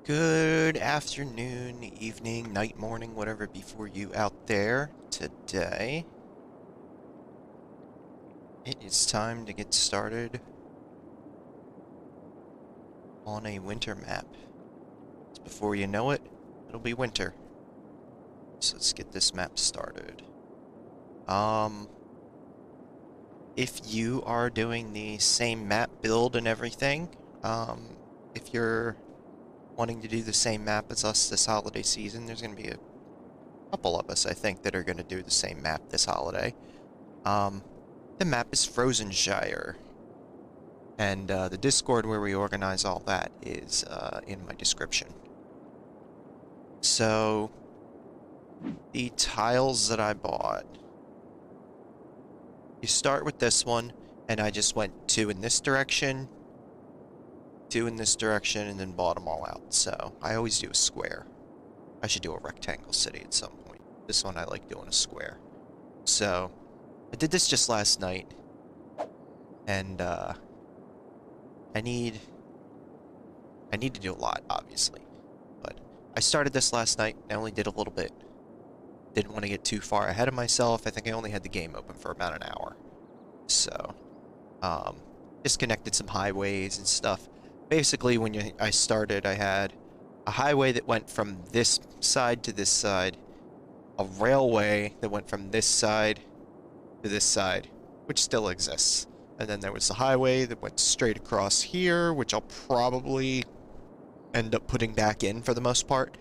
Good afternoon, evening, night, morning, whatever be for you out there. Today, it is time to get started on a winter map. Before you know it, it'll be winter. So let's get this map started. If you are doing the same map build and everything, if you're wanting to do the same map as us this holiday season, there's going to be a couple of us, I think, that are going to do the same map this holiday. The map is Frozen Shire, and the Discord where we organize all that is in my description. So, the tiles that I bought, you start with this one, and I just went two in this direction, two in this direction, and then bought them all out. So, I always do a square. I should do a rectangle city at some point. This one I like doing a square. So, I did this just last night, and I need to do a lot, obviously, but I started this last night. I only did a little bit. Didn't want to get too far ahead of myself. I think I only had the game open for about an hour, so disconnected some highways and stuff. Basically, when I started, I had a highway that went from this side to this side, a railway that went from this side to this side, which still exists. And then there was the highway that went straight across here, which I'll probably end up putting back in for the most part.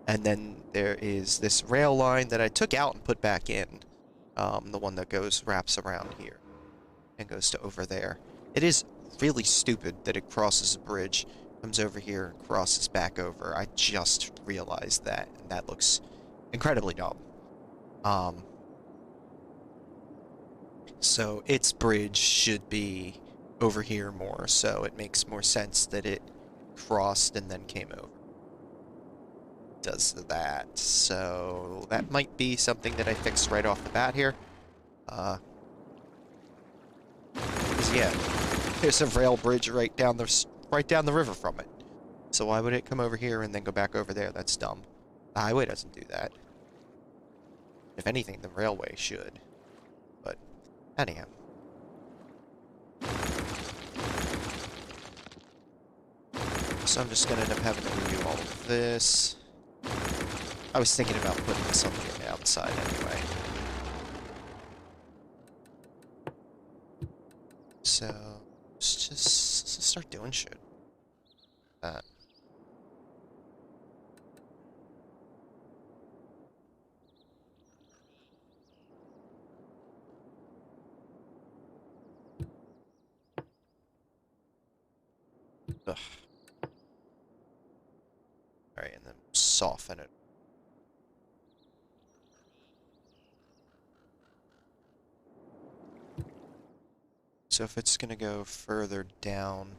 And then there is this rail line that I took out and put back in. The one that wraps around here and goes to over there. It is really stupid that it crosses a bridge, comes over here, and crosses back over. I just realized that, and that looks incredibly dumb. So its bridge should be over here more, so it makes more sense that it crossed and then came over. Does that, so that might be something that I fix right off the bat here. 'Cause yeah, there's a rail bridge right down the river from it. So why would it come over here and then go back over there? That's dumb. The highway doesn't do that. If anything, the railway should. But anyhow. So I'm just gonna end up having to redo all of this. I was thinking about putting this on the outside anyway. So let's start doing shit. Ugh. Alright, and then soften it. So if it's gonna go further down,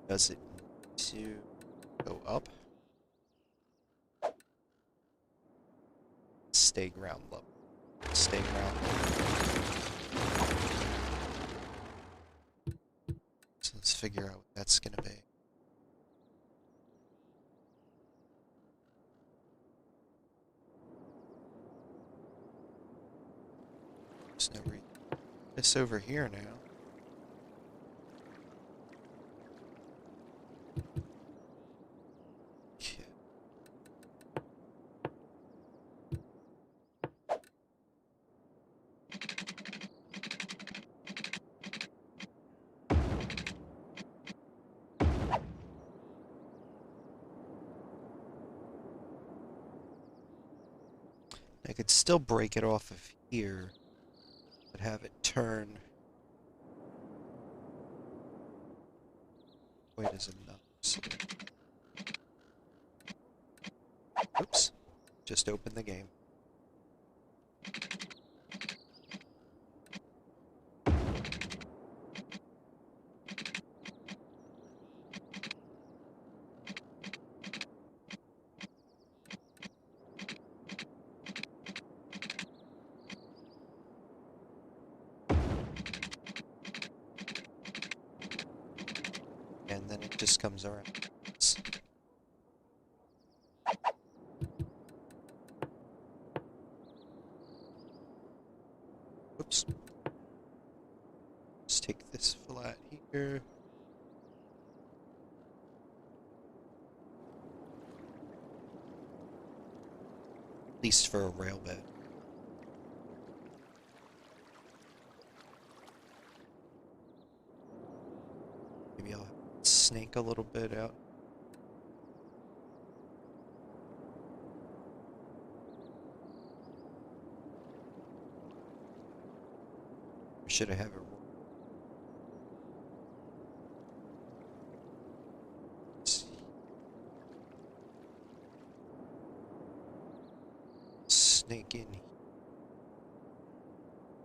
does it need to go up? Stay ground level. Stay ground level. So let's figure out what that's gonna be. There's no reason. This over here now. Okay. I could still break it off of here, but have it turn. Wait, is enough. Oops. Just open the game. just comes around. Oops. Let's take this flat here. At least for a rail bed. Maybe I'll snake a little bit out. Should I have it? Snake in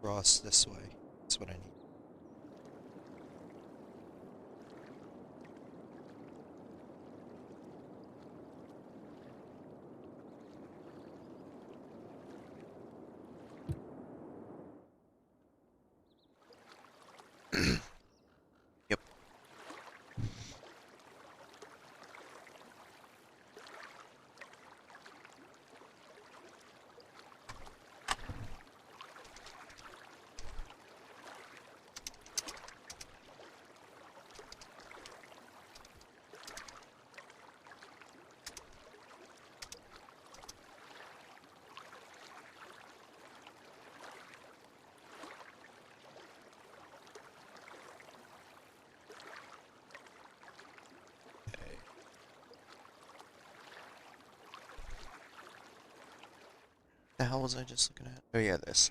cross this way. That's what I need. Yep. The hell was I just looking at? Oh yeah, this.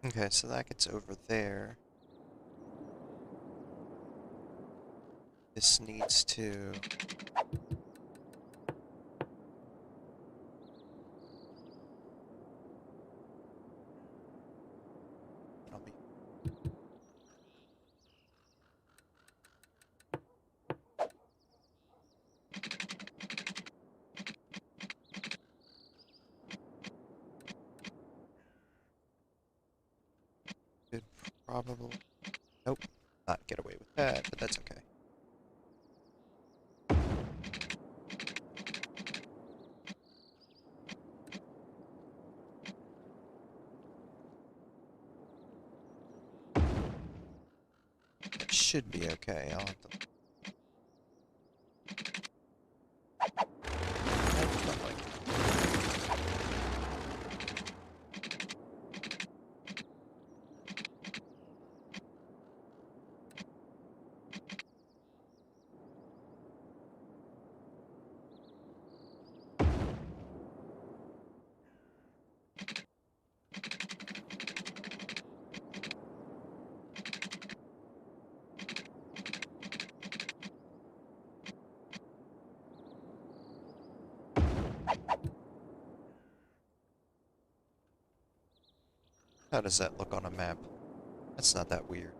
Okay, so that gets over there. This needs to... I'll be... Could probably... Nope. Not get away with that, but that's okay. It should be okay. I'll have to... How does that look on a map? That's not that weird.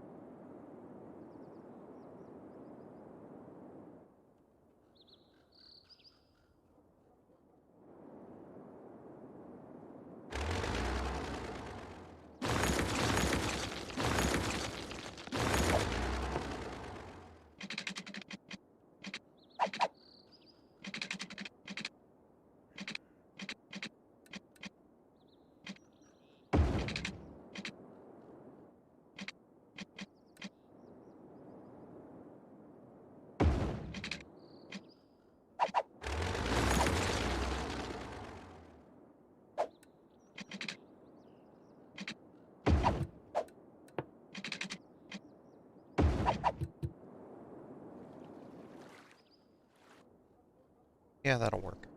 Yeah, that'll work.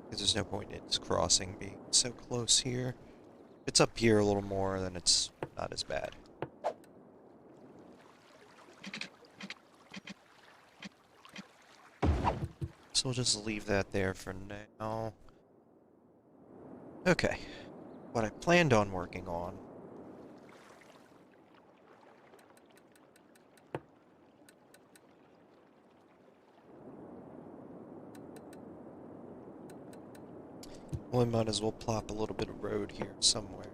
Because there's no point in its crossing being so close here. If it's up here a little more, then it's not as bad. So we'll just leave that there for now. Okay. What I planned on working on well, we might as well plop a little bit of road here somewhere.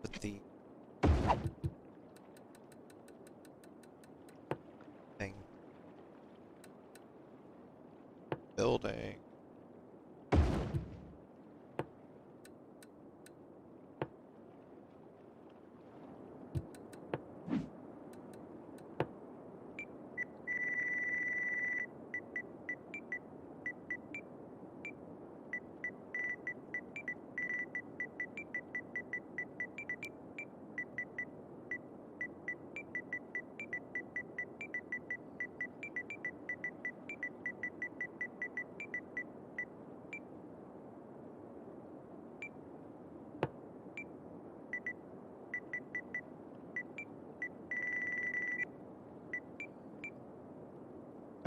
Put the thing building.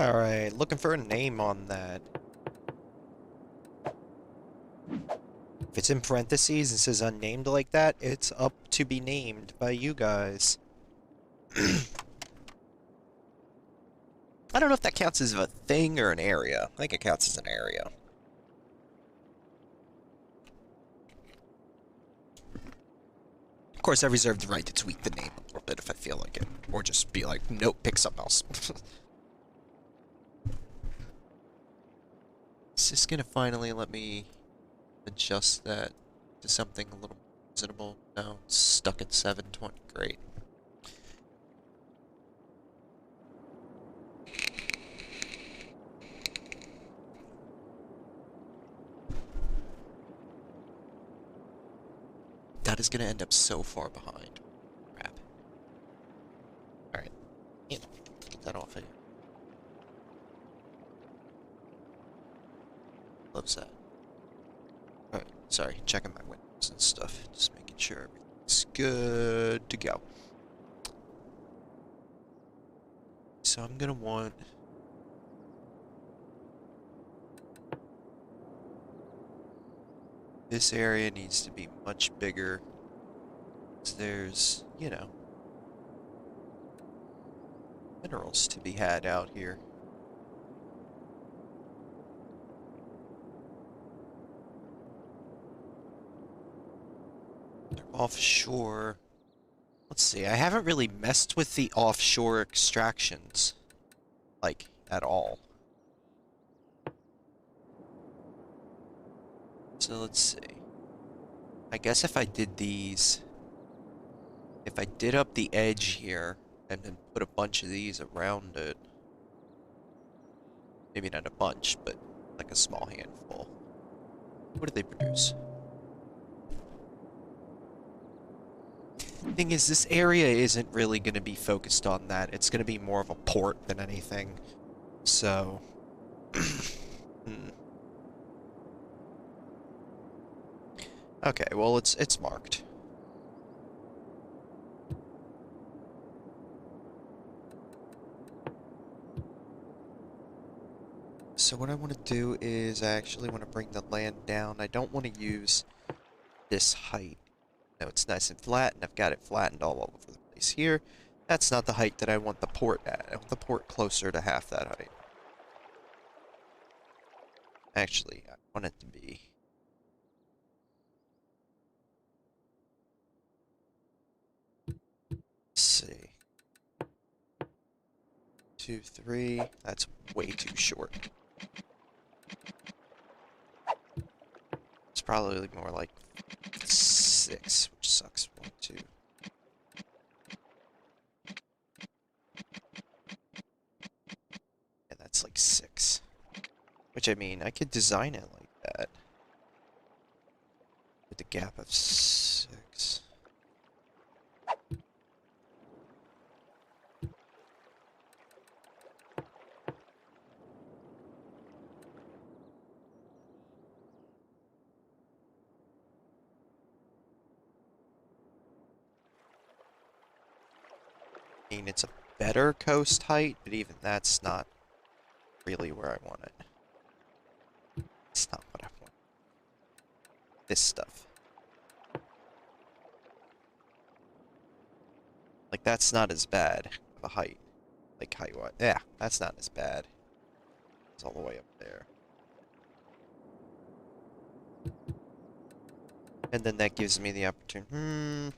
Alright, looking for a name on that. If it's in parentheses and says unnamed like that, it's up to be named by you guys. I don't know if that counts as a thing or an area. I think it counts as an area. Of course, I reserve the right to tweak the name a little bit if I feel like it. Or just be like, nope, pick something else. Is this gonna finally let me adjust that to something a little more reasonable? No, it's stuck at 720. Great. That is gonna end up so far behind. Crap. Alright. Yeah, get that off of here. Loves that. Alright, sorry, checking my windows and stuff. Just making sure everything's good to go. So I'm gonna want... this area needs to be much bigger. So there's, you know, minerals to be had out here. They're offshore. Let's see, I haven't really messed with the offshore extractions, like, at all. So let's see. I guess if I did these, if I did up the edge here and then put a bunch of these around it, maybe not a bunch, but like a small handful. What do they produce? Thing is, this area isn't really going to be focused on that. It's going to be more of a port than anything. So, okay, well, it's marked. So what I want to do is I actually want to bring the land down. I don't want to use this height. No, it's nice and flat, and I've got it flattened all over the place here. That's not the height that I want the port at. I want the port closer to half that height. Actually, I want it to be... let's see. 2, 3. That's way too short. It's probably more like 6, which sucks. 1, 2. And that's like 6. Which, I mean, I could design it like that. With the gap of 6. I mean, it's a better coast height, but even that's not really where I want it. It's not what I want. This stuff. Like, that's not as bad of a height. Like, height-wise. Yeah, that's not as bad. It's all the way up there. And then that gives me the opportunity.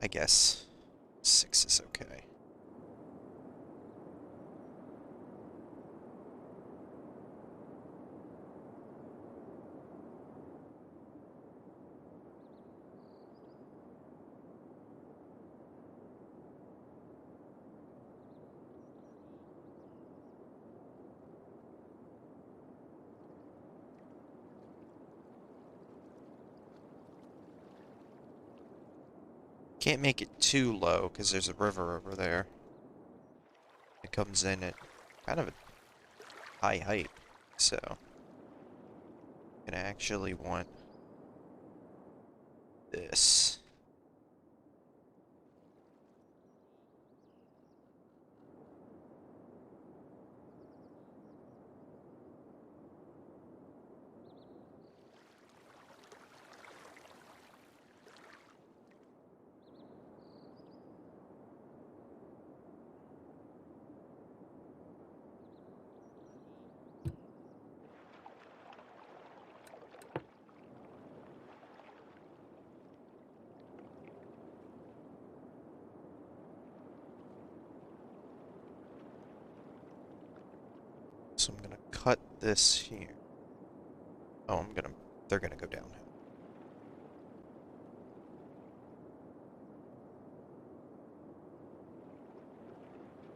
I guess 6 is okay. Can't make it too low because there's a river over there. It comes in at kind of a high height, so I'm gonna actually want this. So I'm gonna cut this here. Oh, they're gonna go downhill.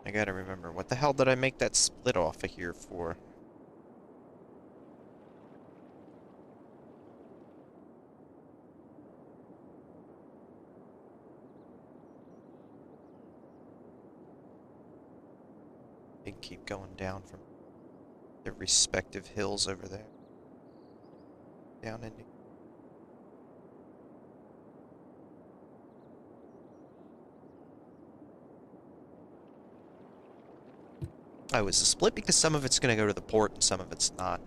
I gotta remember, what the hell did I make that split off of here for? They keep going down from their respective hills over there. Down into... Oh, is the split because some of it's going to go to the port and some of it's not?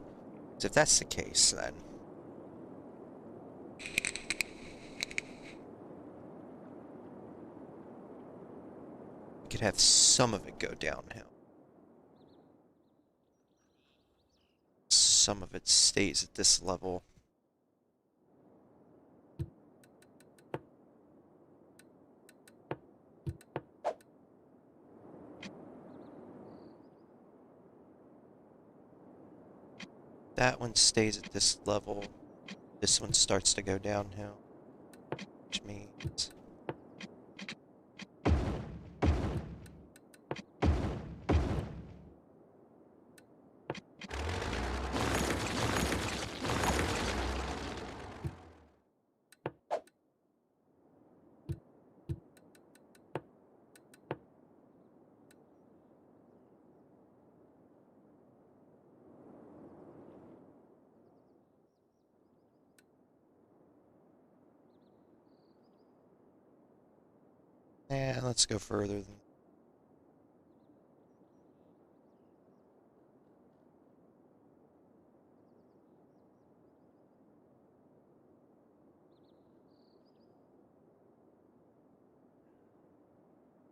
So if that's the case, then... we could have some of it go downhill. Some of it stays at this level. That one stays at this level. This one starts to go downhill, which means... yeah, let's go further than...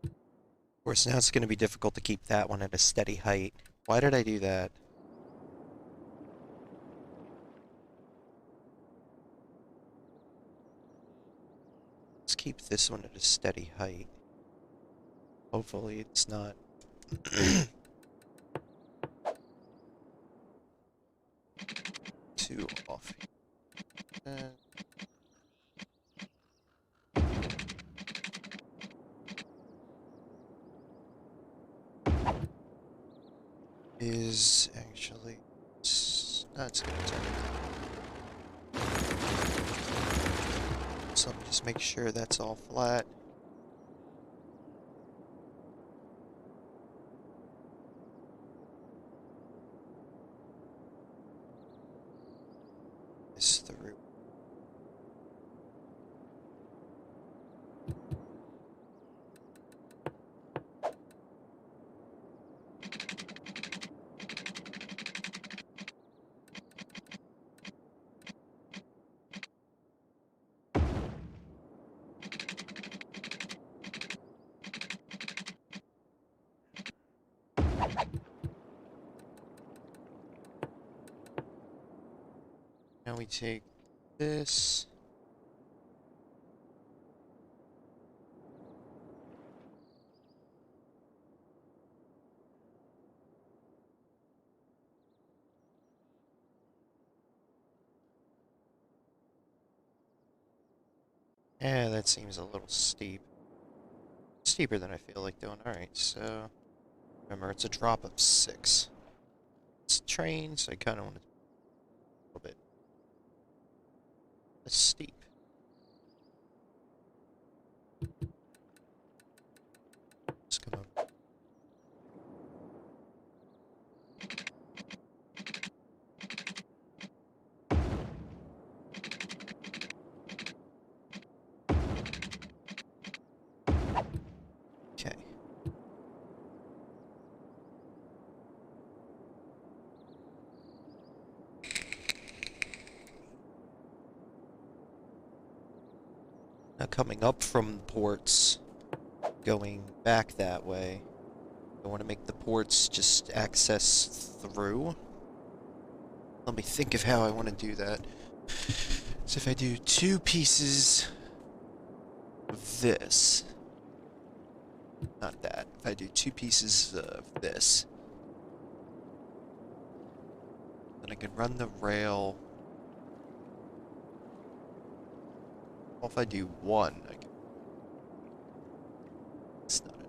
Of course, now it's going to be difficult to keep that one at a steady height. Why did I do that? Let's keep this one at a steady height. Hopefully it's not... too off. Is actually... that's gonna turn. So let me just make sure that's all flat. This through. Now we take this. Yeah, that seems a little steep. Steeper than I feel like doing. Alright, so remember it's a drop of 6. It's train, so I kinda want it a little bit less steep. Just gonna okay. Now coming up from ports, going back that way, I want to make the ports just access through. Let me think of how I want to do that. So if I do 2 pieces of this, not that, if I do 2 pieces of this, then I can run the rail. Well, if I do 1, I can... It's not it.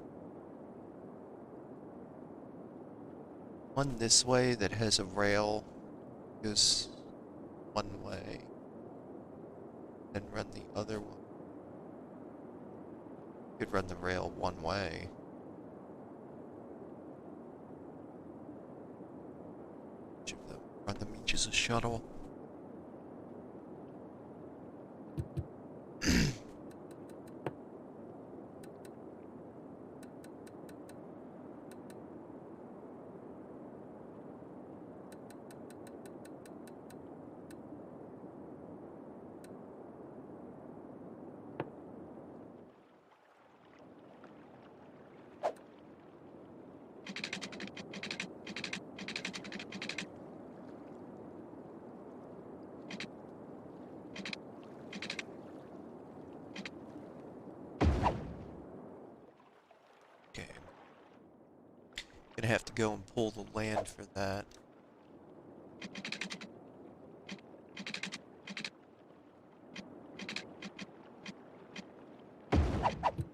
1 this way that has a rail, goes 1 way, then run the other one. Could run the rail 1 way. Which of them? Run them each as a shuttle. Gonna have to go and pull the land for that.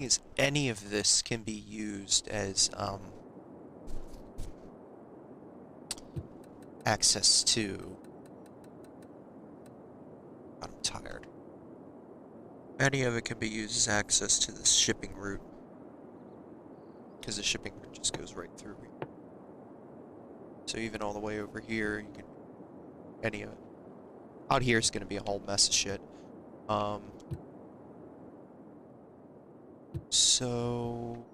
Is any of this can be used as access to... I'm tired. Any of it can be used as access to the shipping route. Because the shipping route just goes right through. So even all the way over here, you can... Any of it. Out here is going to be a whole mess of shit. So...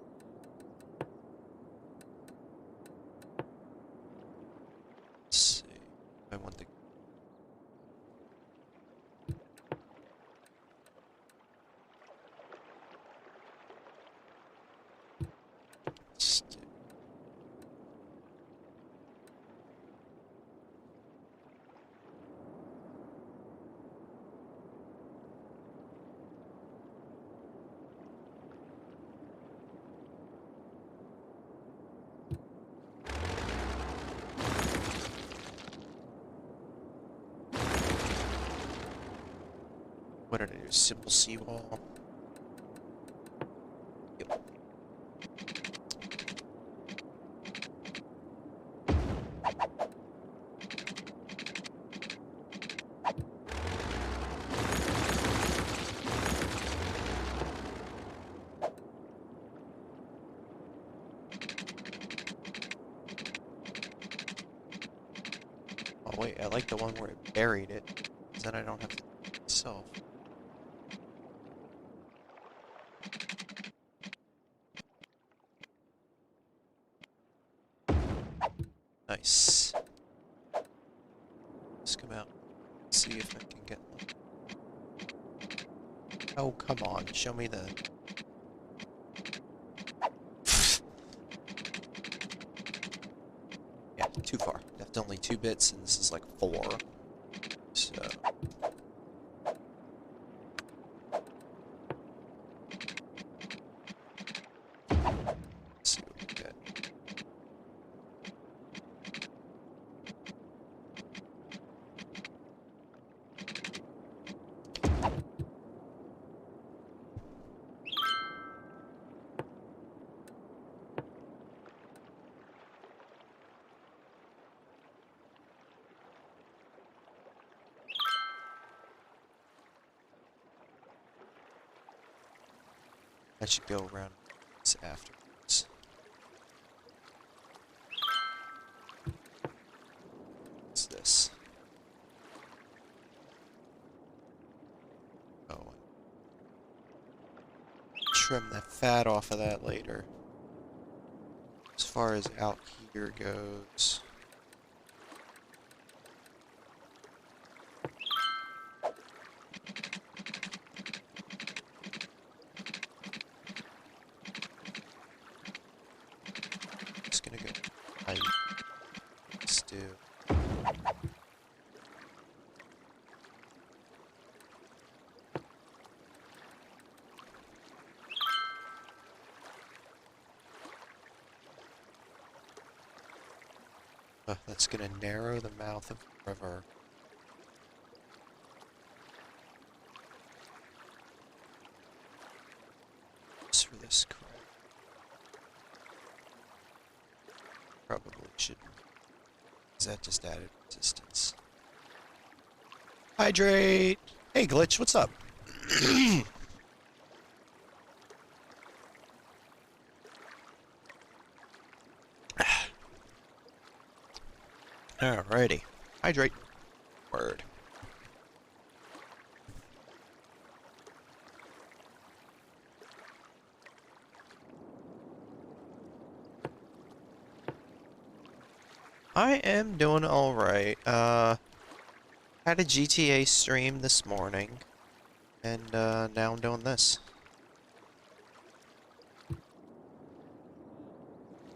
Let's see. I want the... What did I do? Simple seawall? Yep. Oh wait, I like the one where it buried it, because then I don't have to do it myself. Nice. Let's come out, see if I can get them. Oh, come on, show me the... Yeah, too far. That's only 2 bits, and this is like 4. So... let's see what we get. I should go around this afterwards. What's this? Oh, trim the fat off of that later. As far as out here goes... just gonna go height. Let's do... that's gonna narrow the mouth of the river. Just for this crap. Probably shouldn't. Because that just added resistance. Hydrate! Hey, Glitch, what's up? Alrighty. Hydrate. Word. I am doing alright. Had a GTA stream this morning, and now I'm doing this.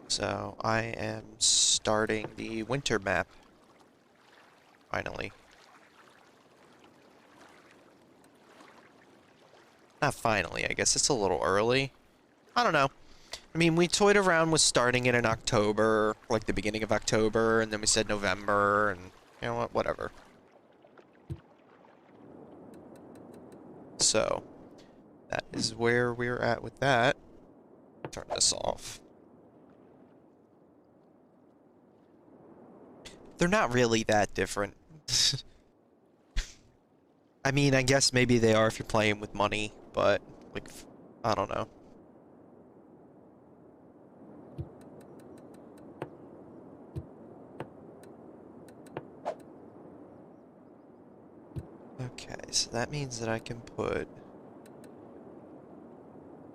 So, I am starting the winter map. Finally. Not finally, I guess it's a little early. I don't know. I mean, we toyed around with starting it in October, like the beginning of October, and then we said November, and you know what, whatever. So, that is where we're at with that. Turn this off. They're not really that different. I mean, I guess maybe they are if you're playing with money, but, like, I don't know. Okay, so that means that I can put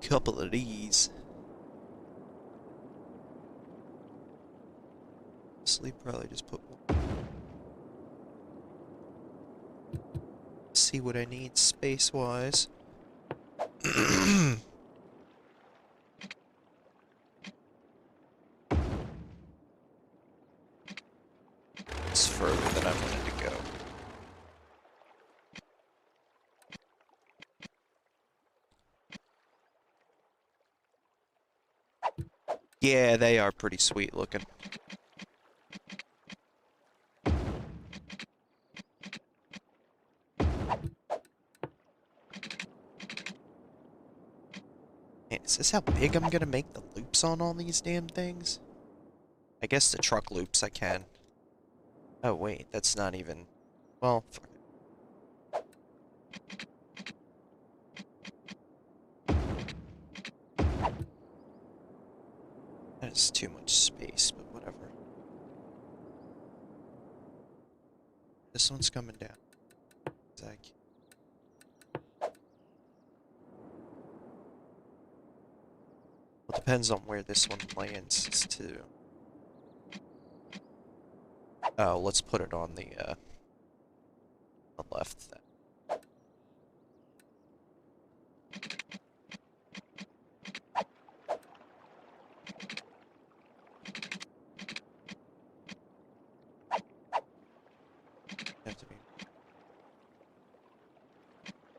a couple of these. Sleep probably just put one. See what I need space-wise. It's further than I wanted to go. Yeah, they are pretty sweet looking. Man, is this how big I'm gonna make the loops on all these damn things? I guess the truck loops I can. Oh wait, that's not even... well, fuck it. That is too much space, but whatever. This one's coming down. Well, depends on where this one lands, too. Oh, let's put it on the left then. Have to be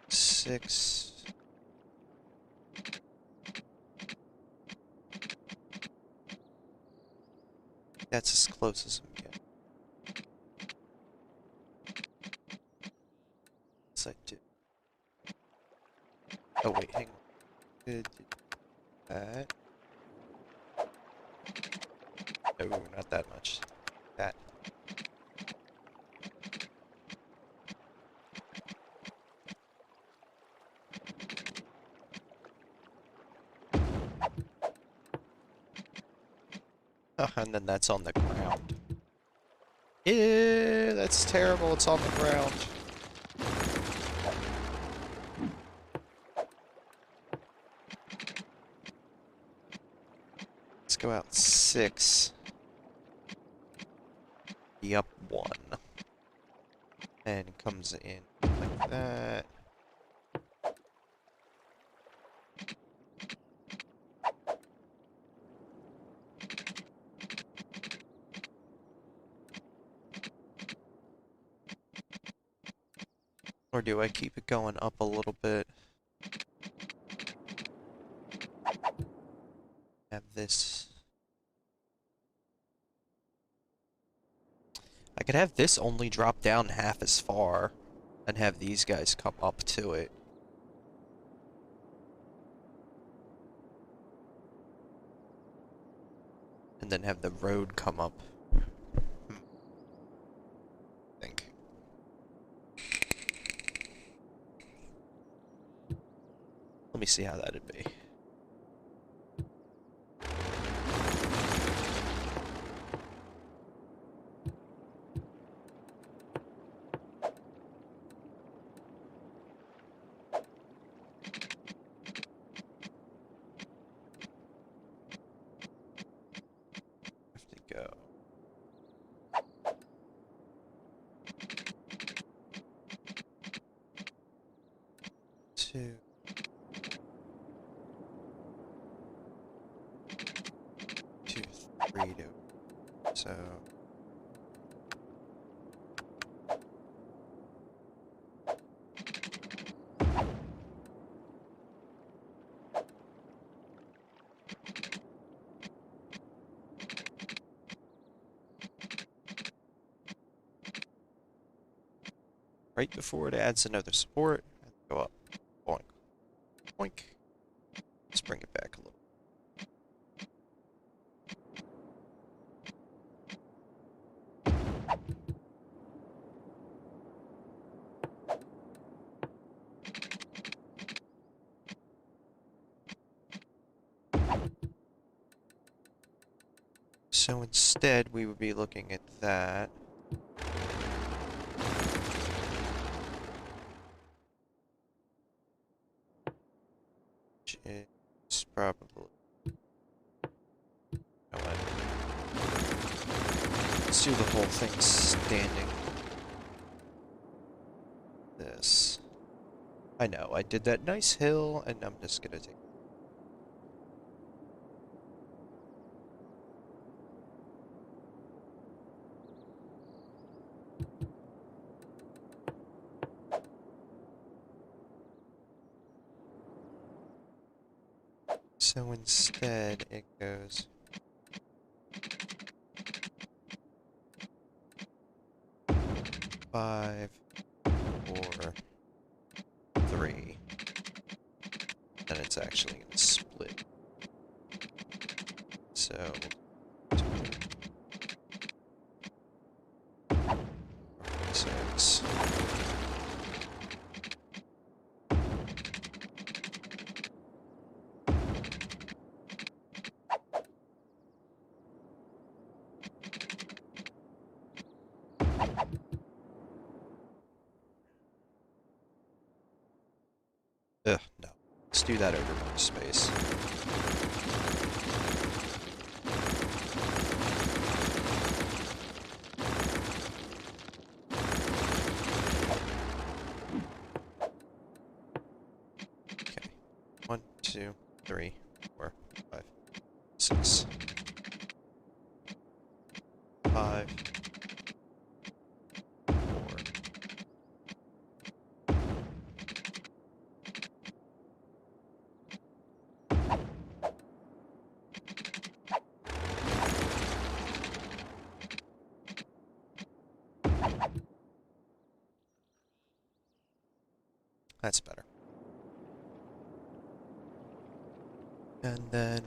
6. That's as close as we get. Yes, I do. Oh wait, hang on. Did that? No, not that much. That. Oh, and then that's on the ground. Yeah, that's terrible. It's on the ground. Let's go out 6. Be up 1. And comes in like that. Or do I keep it going up a little bit? Have this. I could have this only drop down half as far and have these guys come up to it. And then have the road come up. I think. Let me see how that'd be. Go. 2. 2, 3 to. So. Right before it adds another support, and go up. Boink. Boink. Let's bring it back a little. So instead, we would be looking at that. Which is probably. Oh, let's do the whole thing standing. This. I know, I did that nice hill, and I'm just gonna take. So instead, it goes 5, 4, 3. Then it's actually going to split. So 6. just do that over more space. Okay. 1, 2, 3, 4, 5, 6. 5, 4. That's better. And then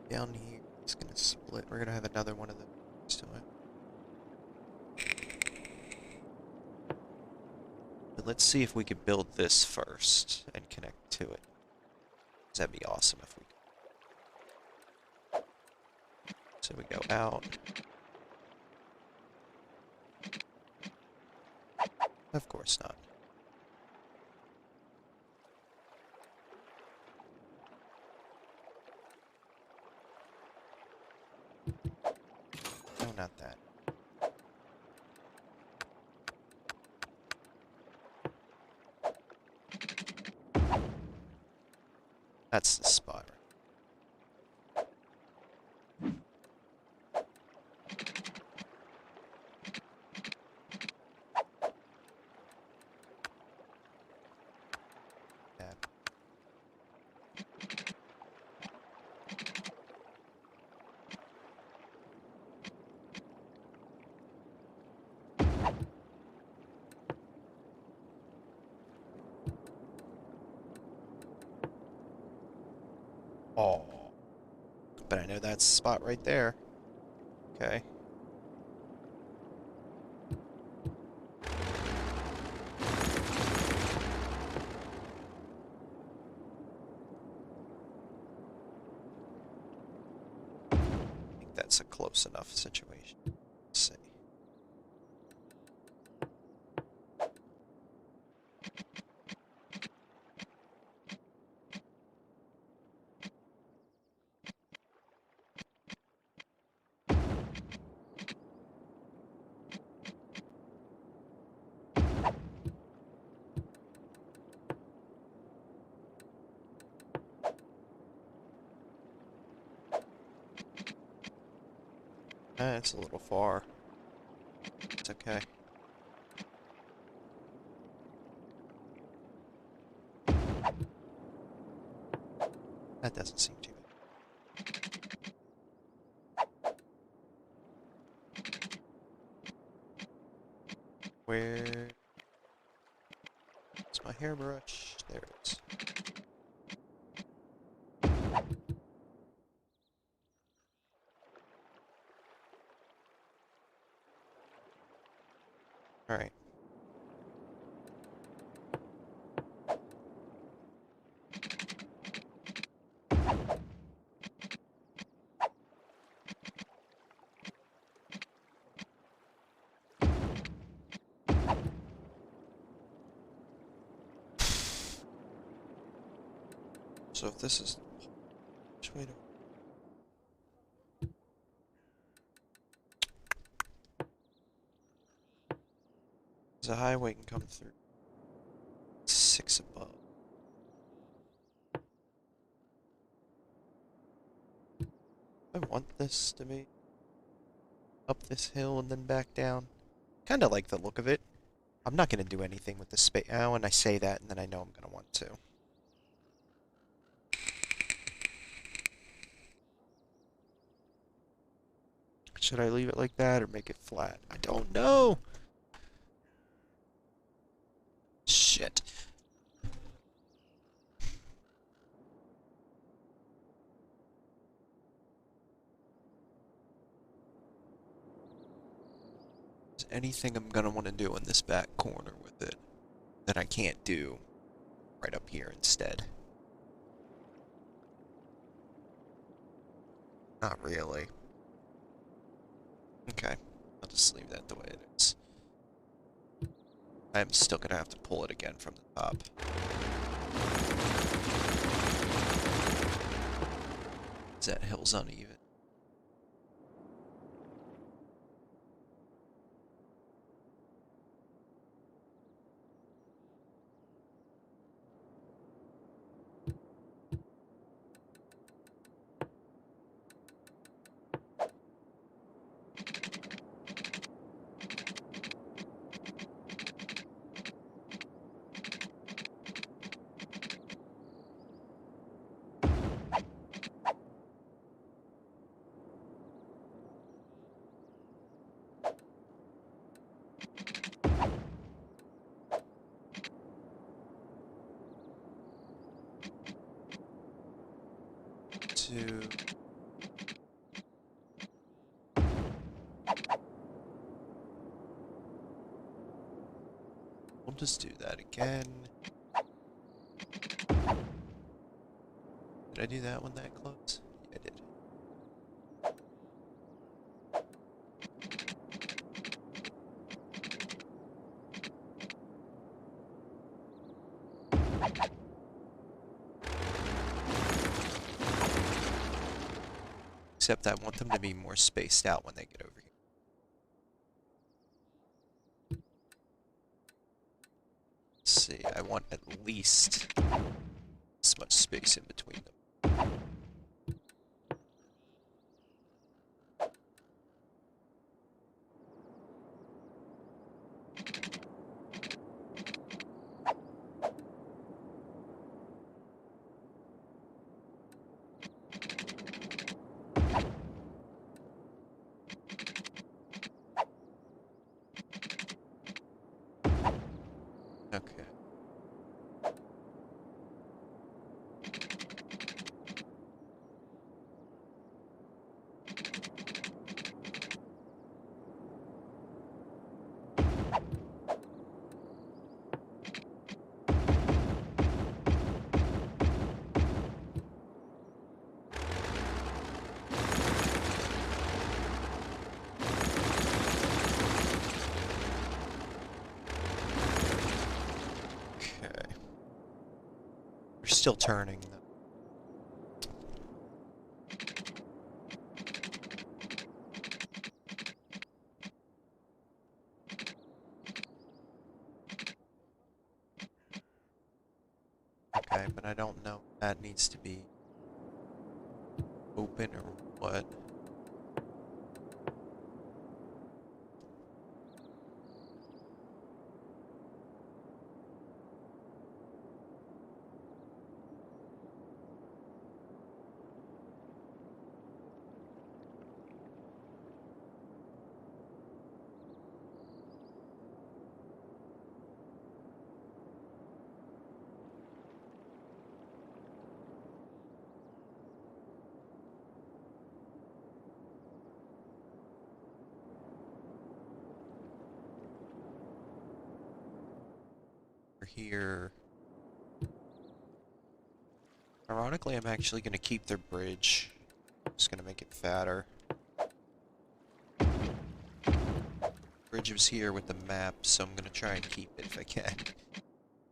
down here, it's gonna split. We're gonna have another one of those to it. But let's see if we could build this first and connect to it. That'd be awesome if we could. So we go out. Of course not. No, not that. That's the spot, right? Yeah. Oh. But I know that's the spot right there. Okay. I think that's a close enough situation. Let's see. It's a little far. It's okay. That doesn't seem too bad. Where's my hairbrush? There it is. Alright. So if this is... Which way do... The highway can come through 6 above. I want this to be up this hill and then back down. Kind of like the look of it. I'm not going to do anything with this space. Oh, and I say that, and then I know I'm going to want to. Should I leave it like that or make it flat? I don't know. Shit. Is anything I'm gonna want to do in this back corner with it that I can't do right up here instead? Not really. Okay, I'll just leave that the way it is. I'm still gonna have to pull it again from the top. That hill's uneven. Two. We'll just do that again. Did I do that one that close? Yeah, I did. Except I want them to be more spaced out when they get over here. Let's see, I want at least this much space in between them. Okay. We're still turning, though. Okay, but I don't know if that needs to be open or what. Here. Ironically, I'm actually going to keep their bridge. Just going to make it fatter. Bridge was here with the map, so I'm going to try and keep it if I can.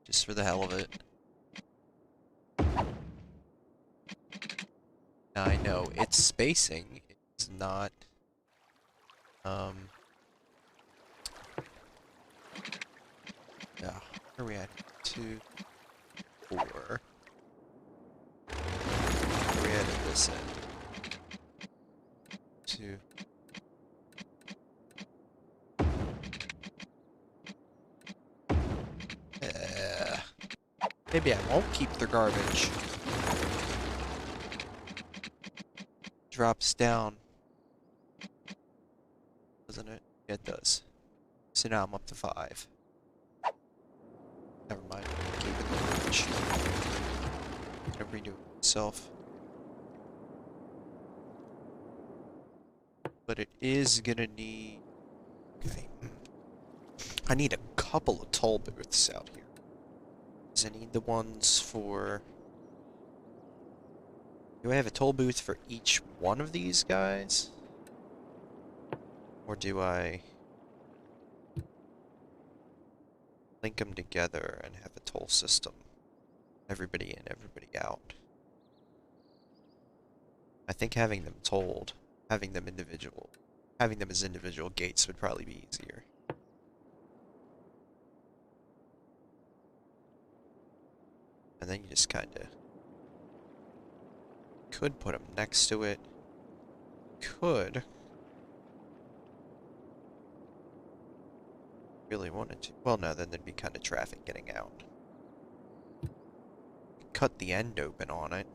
Just for the hell of it. Now, I know it's spacing. It's not... Yeah, where are we at? 2, 4. Where are we at this end? 2. Maybe I won't keep their garbage. Drops down. Doesn't it? Yeah, it does. So now I'm up to 5. Never mind. Keep it the garbage. Gonna redo it myself. But it is gonna need... Okay. I need a couple of toll booths out here. Does I need the ones for... Do I have a toll booth for each one of these guys? Or do I link them together and have a toll system? Everybody in, everybody out. I think having them tolled, having them as individual gates would probably be easier. And then you just kind of could put them next to it. Could. Really wanted to. Well, no, then there'd be kind of traffic getting out. Cut the end open on it.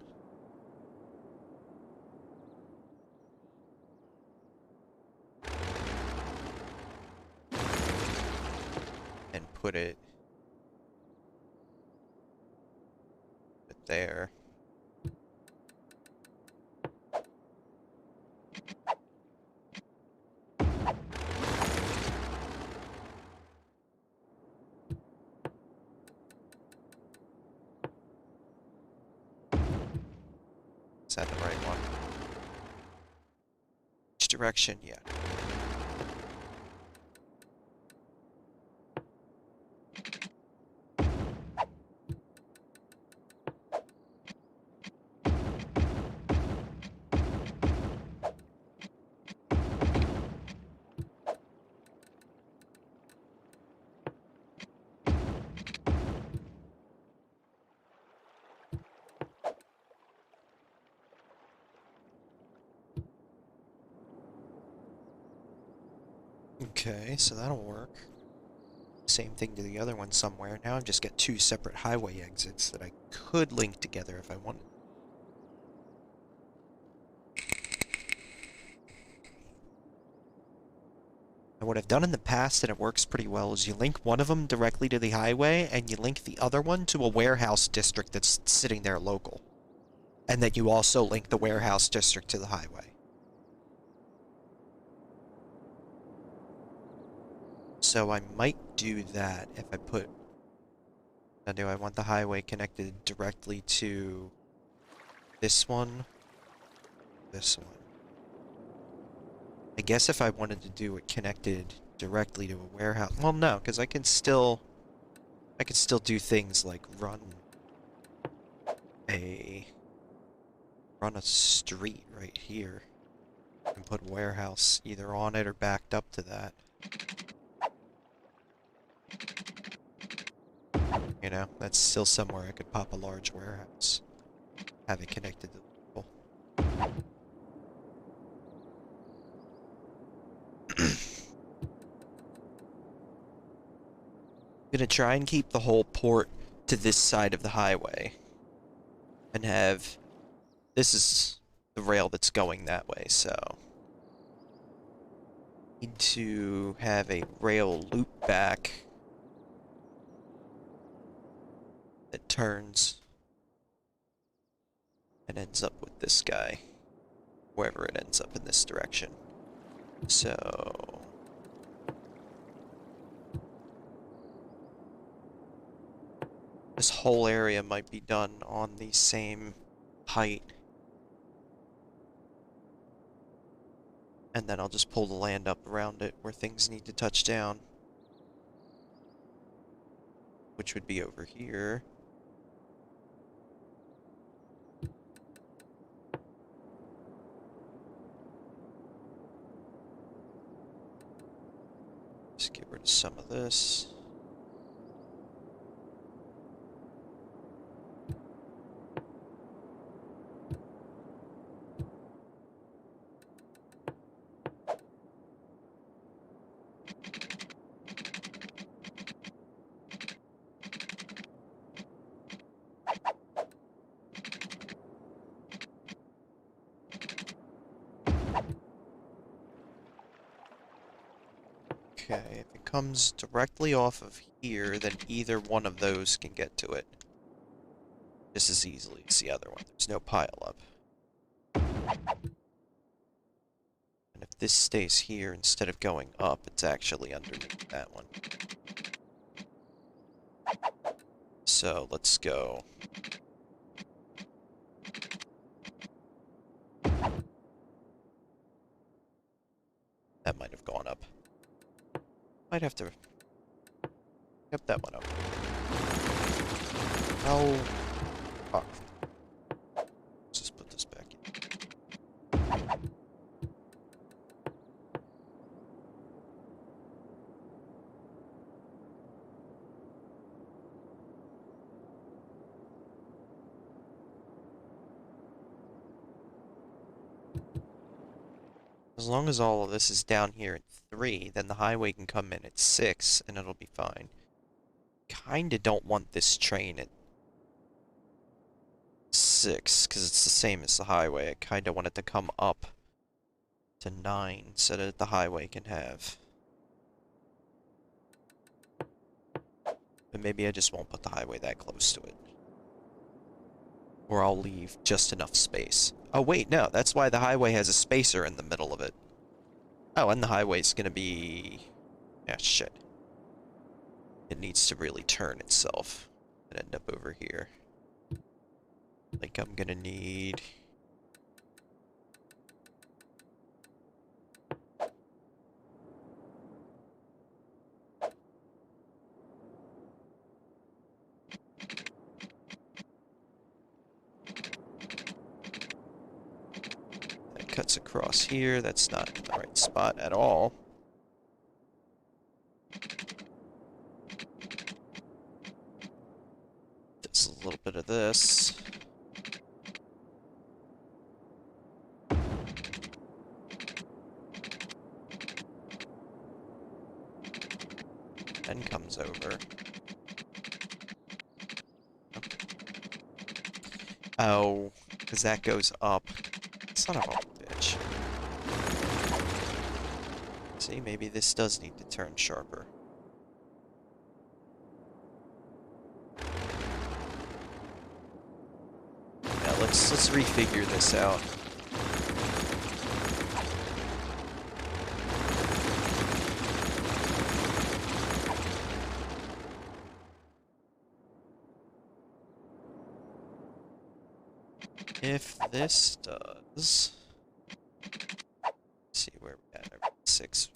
And put it there. Is that the right one? Which direction? Yeah. Okay, so that'll work. Same thing to the other one somewhere. Now I've just got two separate highway exits that I could link together if I wanted. And what I've done in the past, and it works pretty well, is you link one of them directly to the highway, and you link the other one to a warehouse district that's sitting there local. And then you also link the warehouse district to the highway. So I might do that if I put... Now, do I want the highway connected directly to this one? This one. I guess if I wanted to do it connected directly to a warehouse... Well, no, because I can still do things like run a street right here and put warehouse either on it or backed up to that. You know, that's still somewhere I could pop a large warehouse. Have it connected to the people. I'm gonna try and keep the whole port to this side of the highway. And have... This is the rail that's going that way, so... Need to have a rail loop back that turns and ends up with this guy, wherever it ends up in this direction. So... This whole area might be done on the same height. And then I'll just pull the land up around it where things need to touch down. Which would be over here. Just get rid of some of this. Okay, if it comes directly off of here, then either one of those can get to it just as easily as the other one. There's no pile-up. And if this stays here instead of going up, it's actually underneath that one. So, let's go. That might have gone up. Might have to... Yep, that one up. Oh. Fuck. Let's just put this back in. As long as all of this is down here at 3, then the highway can come in at 6, and it'll be fine. Kinda don't want this train at 6, because it's the same as the highway. I kinda want it to come up to 9, so that the highway can have. But maybe I just won't put the highway that close to it. Or I'll leave just enough space. Oh wait, no, that's why the highway has a spacer in the middle of it. Oh, and the highway's gonna be... yeah, shit. It needs to really turn itself and end up over here. Like, I'm gonna need... that cuts across here. That's not the right spot at all. Does a little bit of this. Then comes over. Oh, because that goes up. Son of a bitch. See, maybe this does need to turn sharper. Yeah, let's refigure this out. If this does... let's see where we at. 6.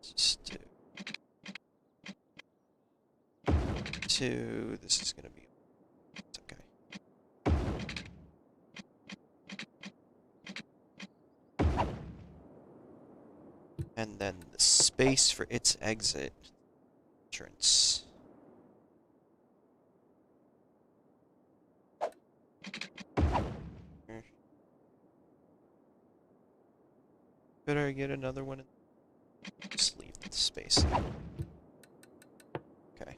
Just do 2. This is gonna be... it's okay. And then the space for its exit entrance. Could I get another one? Just leave the space. Okay.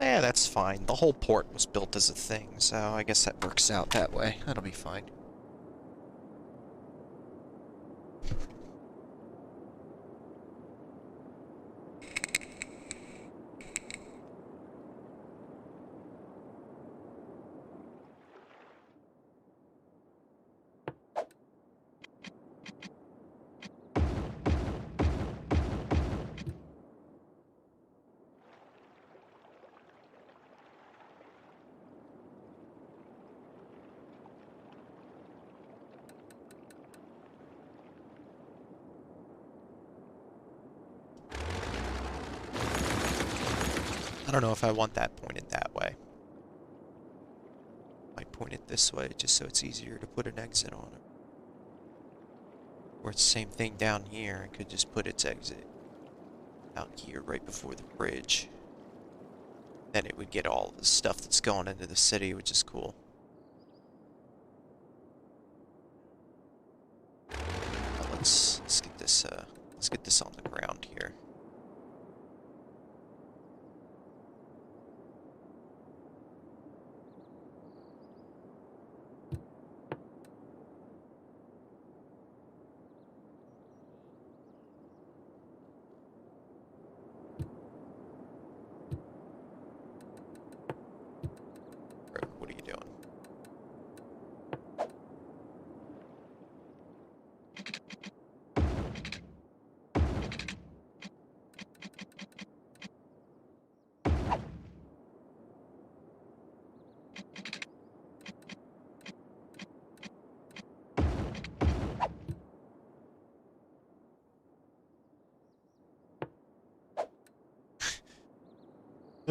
Yeah, that's fine. The whole port was built as a thing, so I guess that works out that way. That'll be fine. I don't know if I want that pointed that way. Might point it this way just so it's easier to put an exit on it. Or it's the same thing down here. I could just put its exit out here right before the bridge. Then it would get all the stuff that's going into the city, which is cool. Now let's get this on the ground here.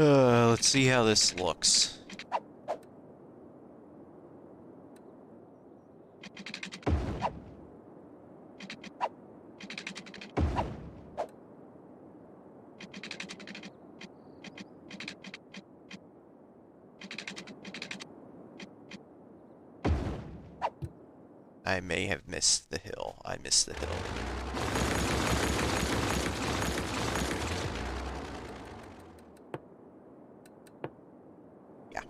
Let's see how this looks. I may have missed the hill. I missed the hill. Yeah.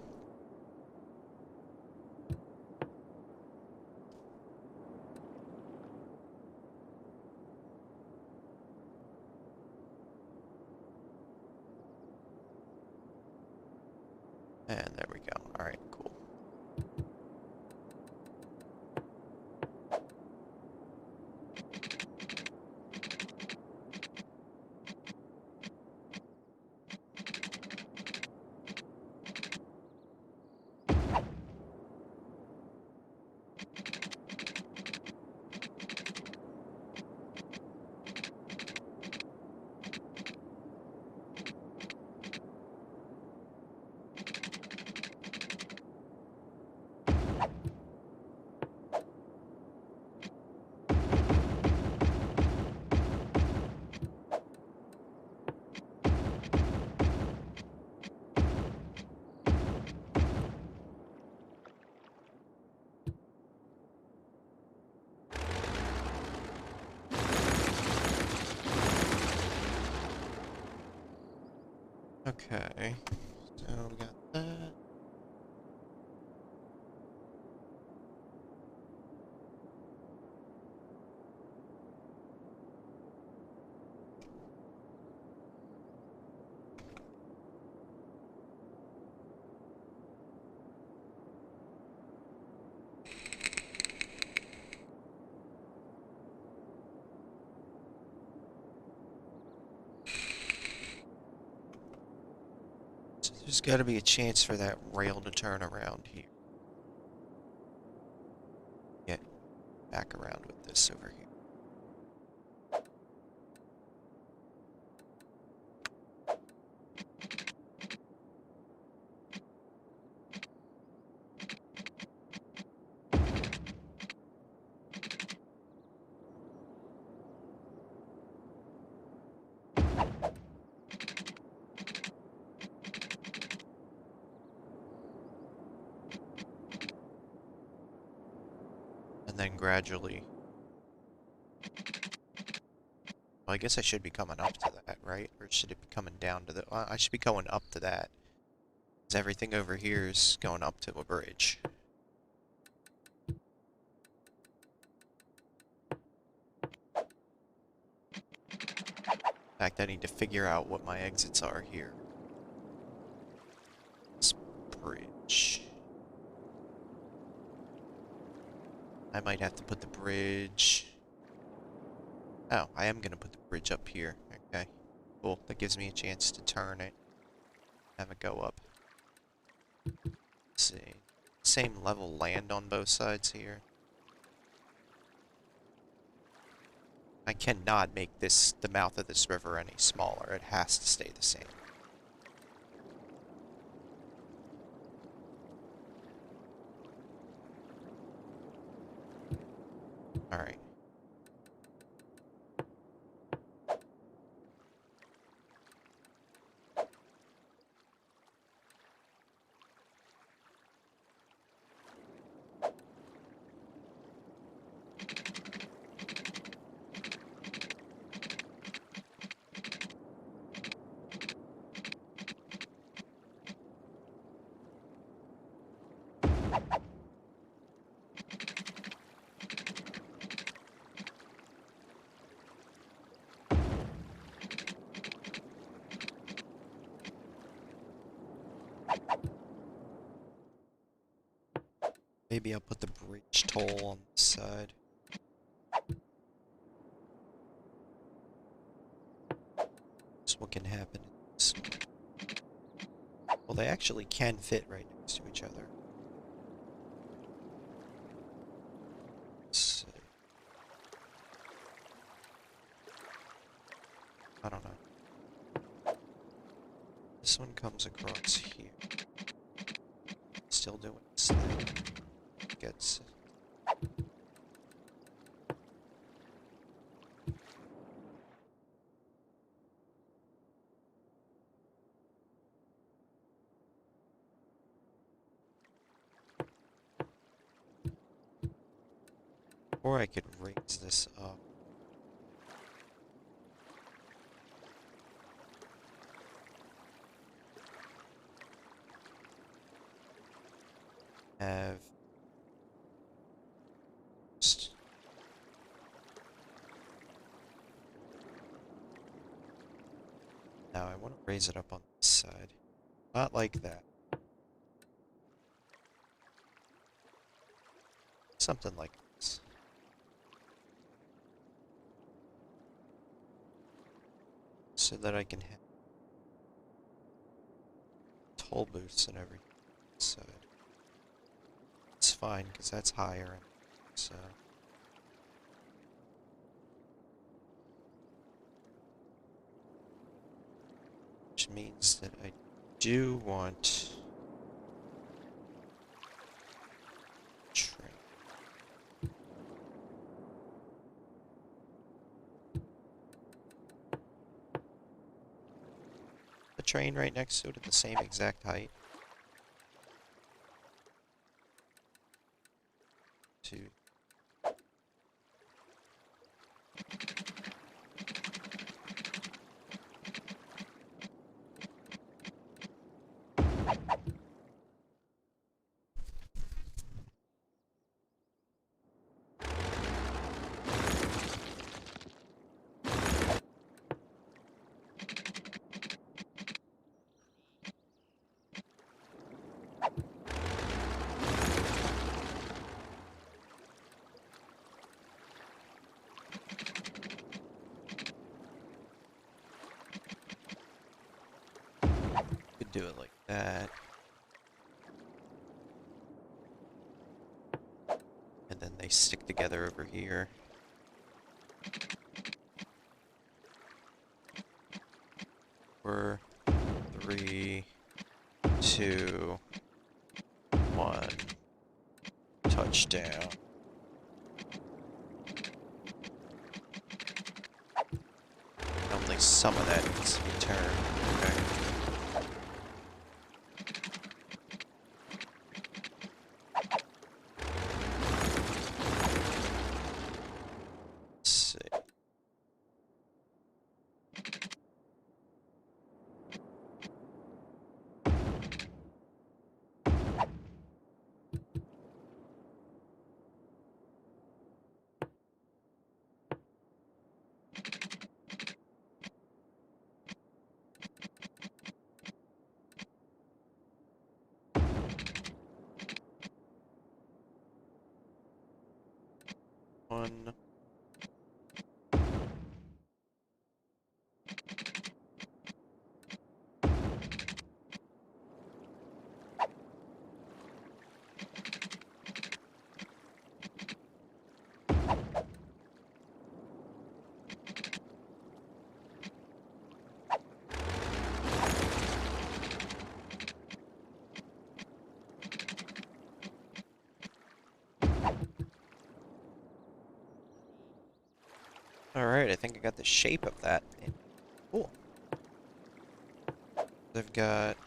And there we go. All right, cool. Okay, so we got that. So there's got to be a chance for that rail to turn around here. Get back around with this over here. And then gradually... Well, I guess I should be coming up to that, right? Or should it be coming down to the... Well, I should be going up to that. Because everything over here is going up to a bridge. In fact, I need to figure out what my exits are here. This bridge. I might have to put the bridge... Oh, I am going to put the bridge up here. Okay, cool. That gives me a chance to turn it. Have it go up. Let's see. Same level land on both sides here. I cannot make this, the mouth of this river, any smaller. It has to stay the same. Alright. Maybe I'll put the bridge toll on this side. That's what can happen. Well, they actually can fit right next to each other. Let's see. I don't know. This one comes across here. Still doing its thing. Gets. Or I could raise this up. Have. Now I want to raise it up on this side. Not like that. Something like this. So that I can have toll booths and everything. So it's fine because that's higher. So which means that I do want train. The train right next to it at the same exact height. To could do it like that. And then they stick together over here. 4, 3, 2, 1. Touchdown. Only some of that needs to be turned. Okay. Let's see. One. Alright, I think I got the shape of that. Cool. I've got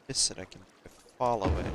this that I can follow it.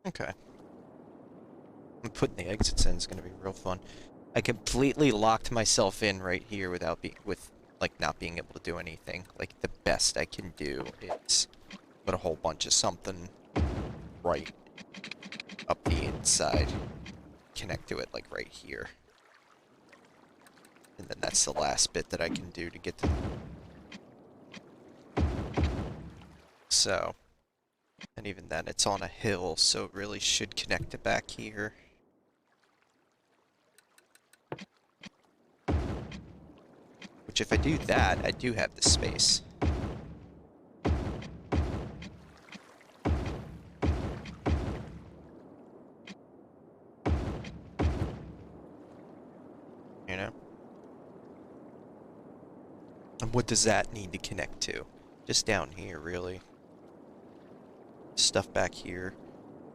Okay. And putting the exits in is going to be real fun. I completely locked myself in right here without like, not being able to do anything. Like, the best I can do is put a whole bunch of something right up the inside. Connect to it, like, right here. And then that's the last bit that I can do to get to... So... And even then, it's on a hill, so it really should connect to back here. Which, if I do that, I do have the space. You know? And what does that need to connect to? Just down here, really. Stuff back here.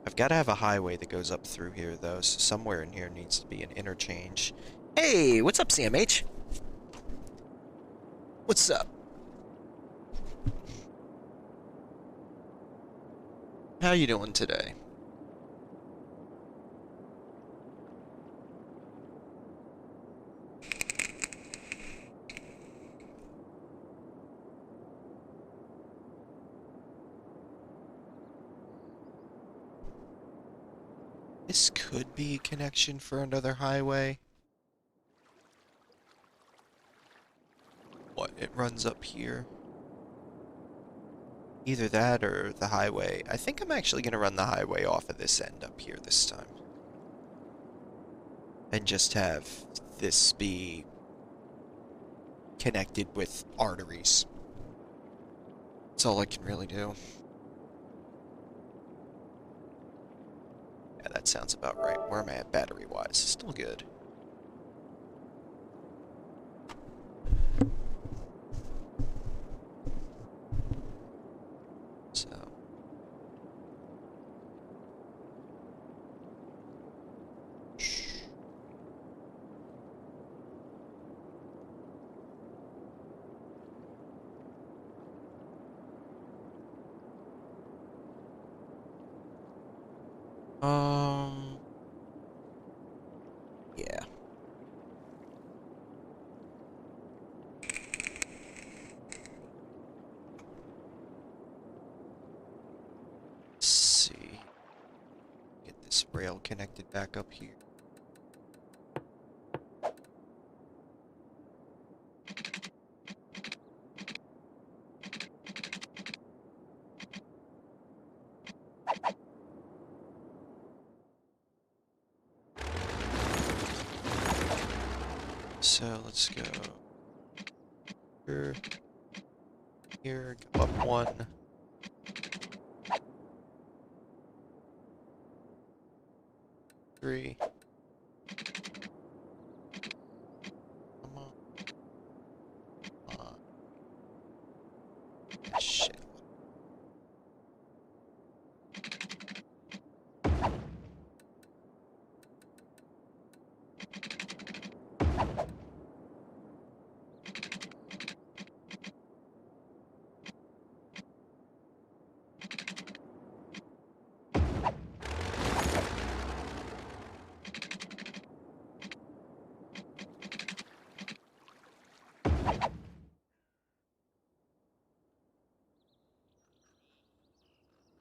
I've got to have a highway that goes up through here, though, so somewhere in here needs to be an interchange. Hey, what's up, CMH? What's up? How you doing today? This could be a connection for another highway. What, it runs up here? Either that or the highway. I think I'm actually going to run the highway off of this end up here this time. And just have this be connected with arteries. That's all I can really do. Yeah, that sounds about right. Where am I at battery-wise? Still good. So... Yeah. Let's see. Get this rail connected back up here. So let's go here, here, go up one. Three. Come on. Come on. Shit.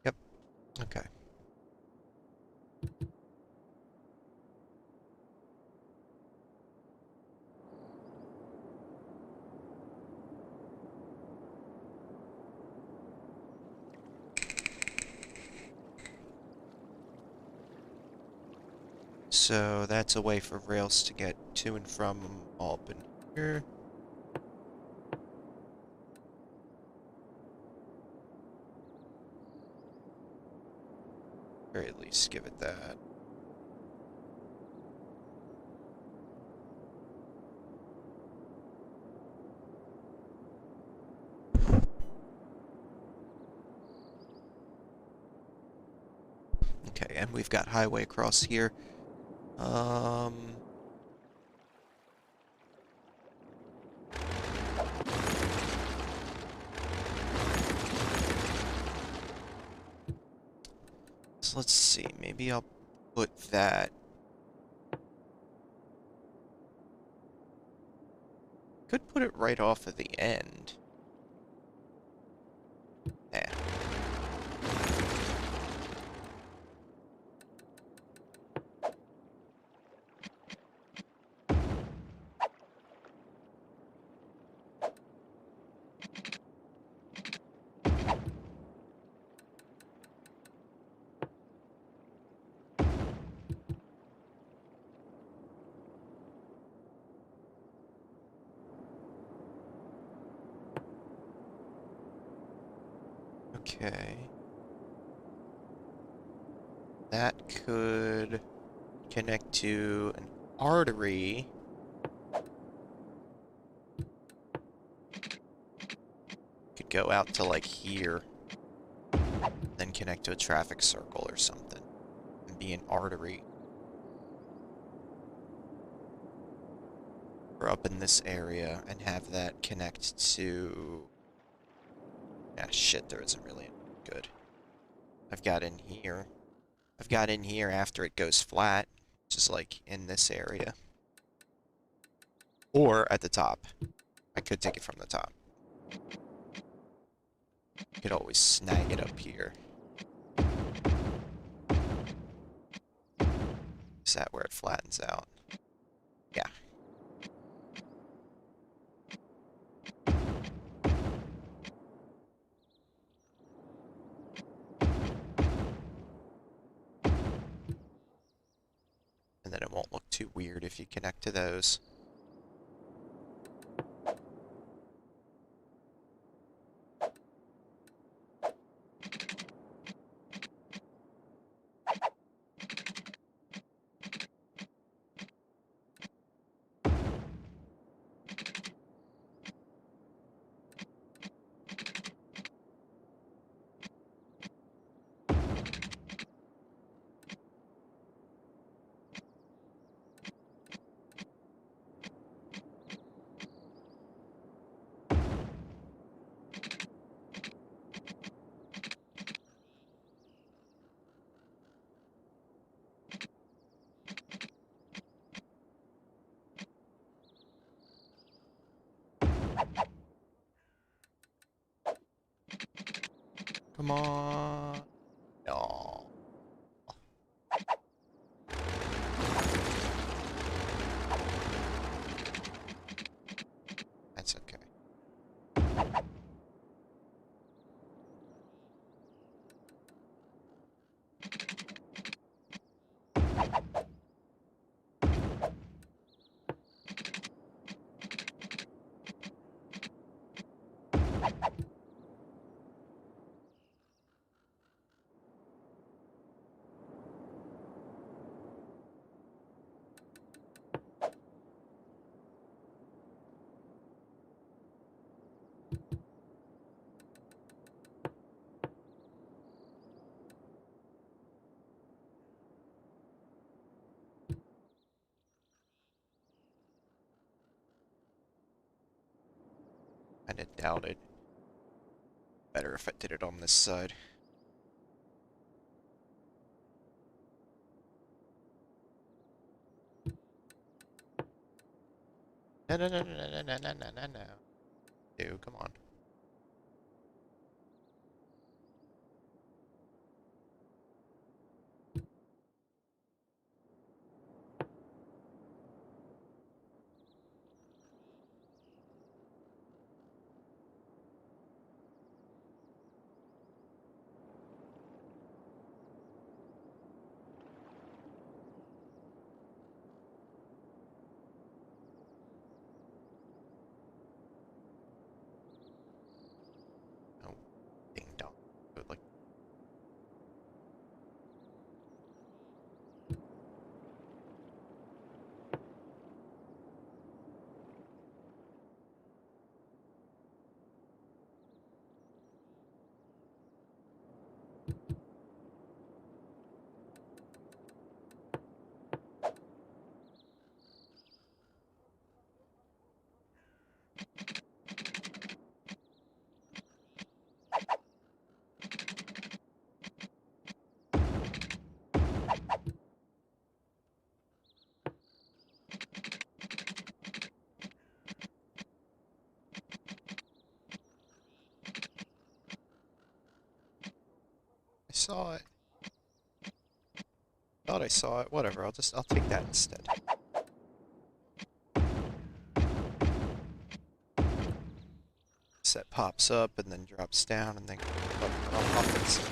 Yep. Okay. So that's a way for rails to get to and from all up in here. Or at least give it that. Okay, and we've got highway across here. let's see. Maybe I'll put that. Could put it right off of the end. Yeah. Okay. That could connect to an artery. Could go out to like here, then connect to a traffic circle or something, and be an artery. Or up in this area and have that connect to... Yeah, shit, there isn't really good. I've got in here. I've got in here after it goes flat, which is like in this area. Or at the top. I could take it from the top. Could always snag it up here. Is that where it flattens out? Yeah. And then it won't look too weird if you connect to those. Come on. No. That's okay. Kinda doubt it. Better if I did it on this side. No, no, no, no, no, no, no, no, no, no. Dude, come on. saw it. Thought I saw it. Whatever, I'll take that instead. Set pops up and then drops down and then I'll fix it.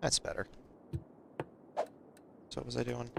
That's better. So what was I doing?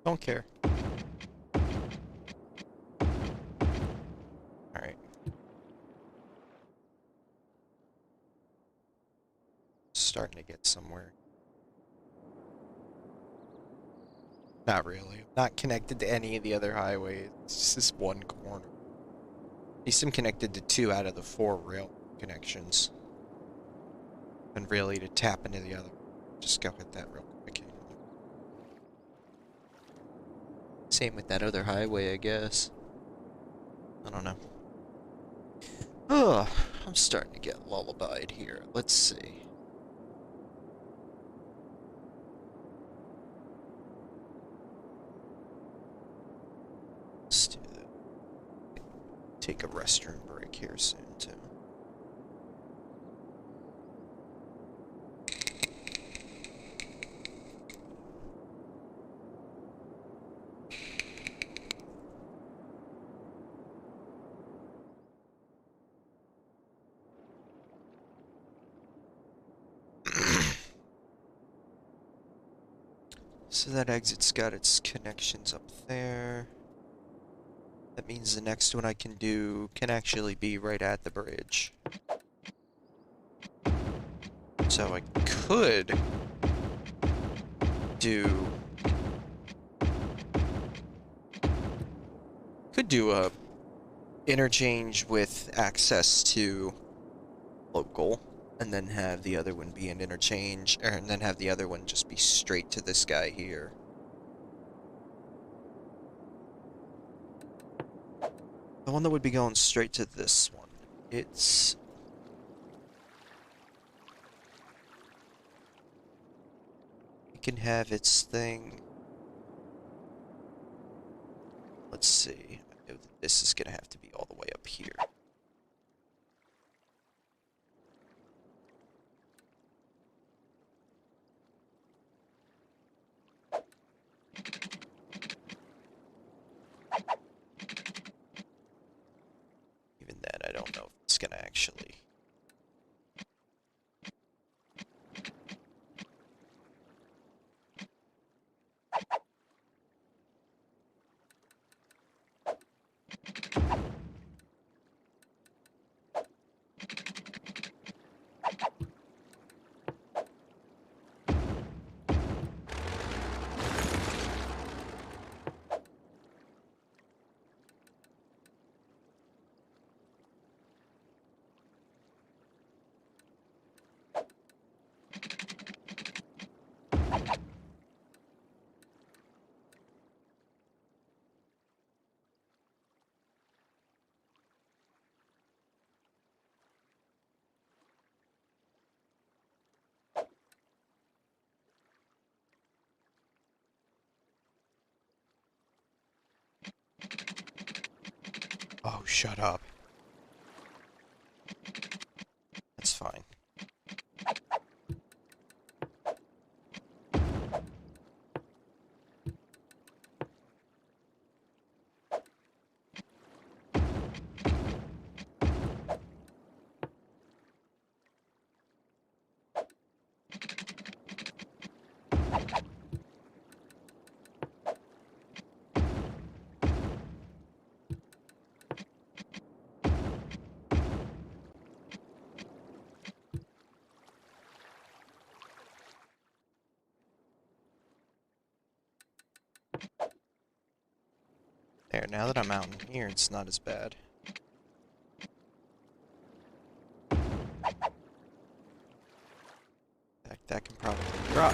Don't care. Alright. Starting to get somewhere. Not really. Not connected to any of the other highways. It's just this one corner. At least I'm connected to 2 out of the 4 rail connections. And really to tap into the other. Just go hit that real quick. Same with that other highway, I guess. I don't know. Oh, I'm starting to get lullabied here. Let's see. Let's do that. Take a restroom break here soon, too. So that exit's got its connections up there. That means the next one I can do can actually be right at the bridge. So I could do a interchange with access to local, and then have the other one be an interchange, and then have the other one just be straight to this guy here. The one that would be going straight to this one, it can have its thing. Let's see. I know that this is gonna have to be all the way up here. Even then, I don't know if it's gonna actually. Oh, shut up. That's fine. Alright, now that I'm out in here, it's not as bad. That can probably drop.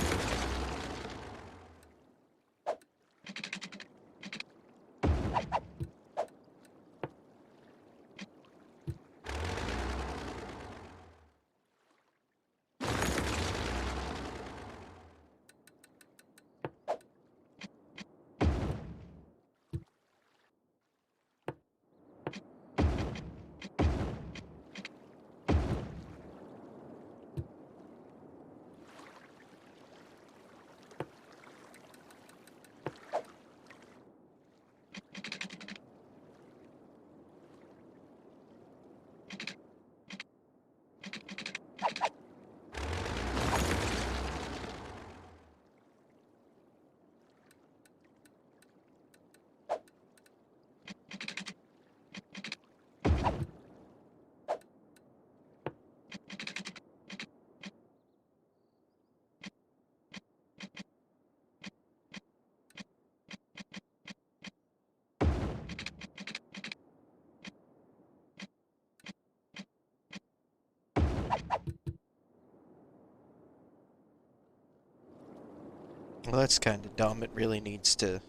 Well, that's kind of dumb. It really needs to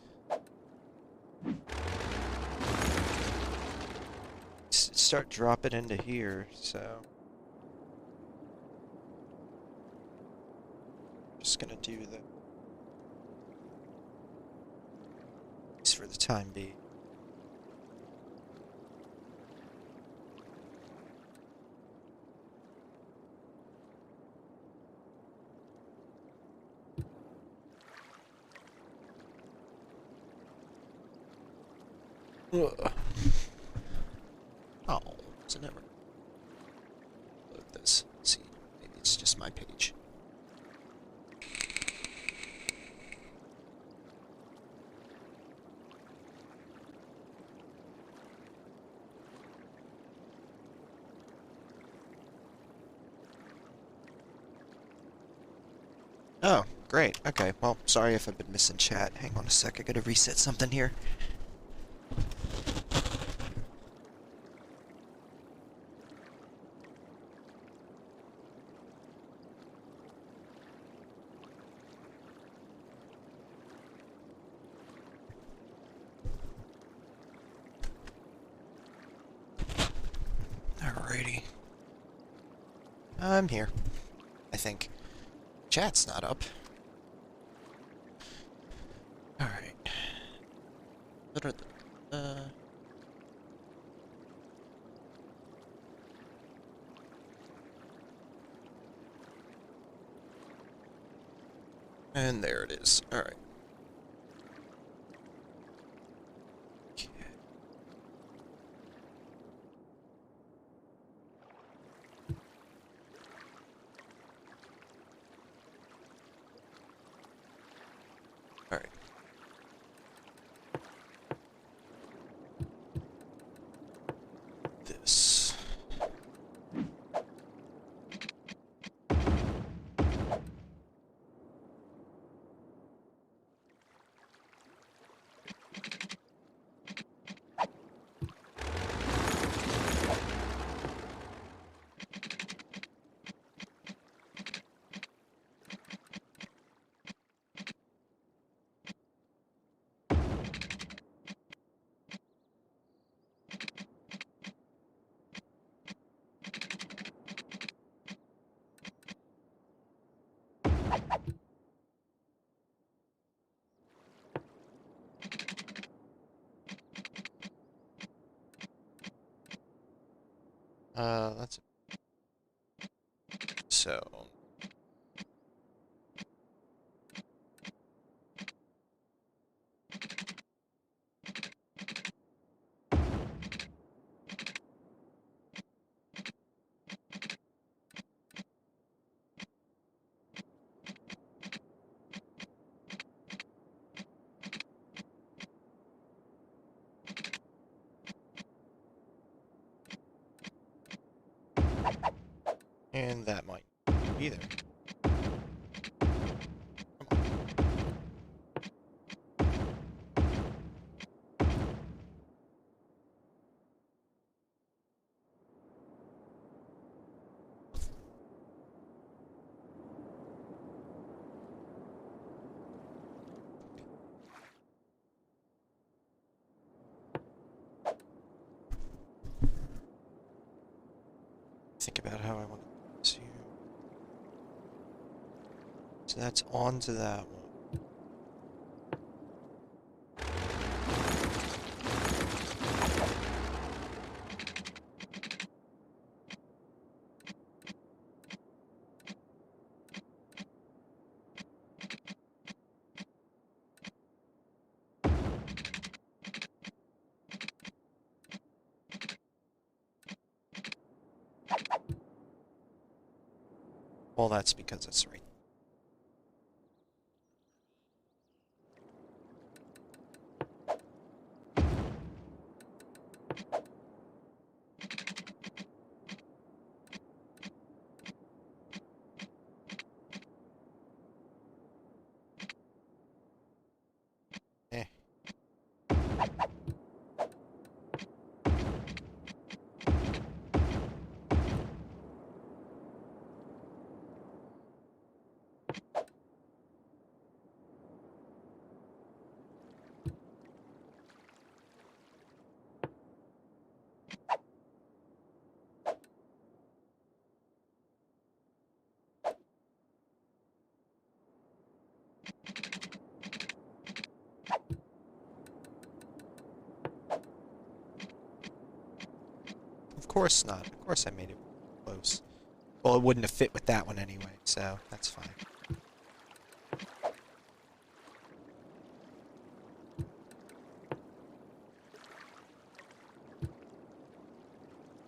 start dropping into here, so just gonna do that. At least for the time being. Ugh. Oh, so never load this. Let's see, maybe it's just my page. Oh, great. Okay, well, sorry if I've been missing chat. Hang on a sec, I gotta reset something here. Alrighty. I'm here, I think. Chat's not up. Alright. And there it is. Alright. Okay. Alright. This. That's so. And that might be there. Come on. think about how I want to do this here. So that's onto that one. Well, that's because it's right. Eh. Of course not. Of course I made it close. Well, it wouldn't have fit with that one anyway, so that's fine.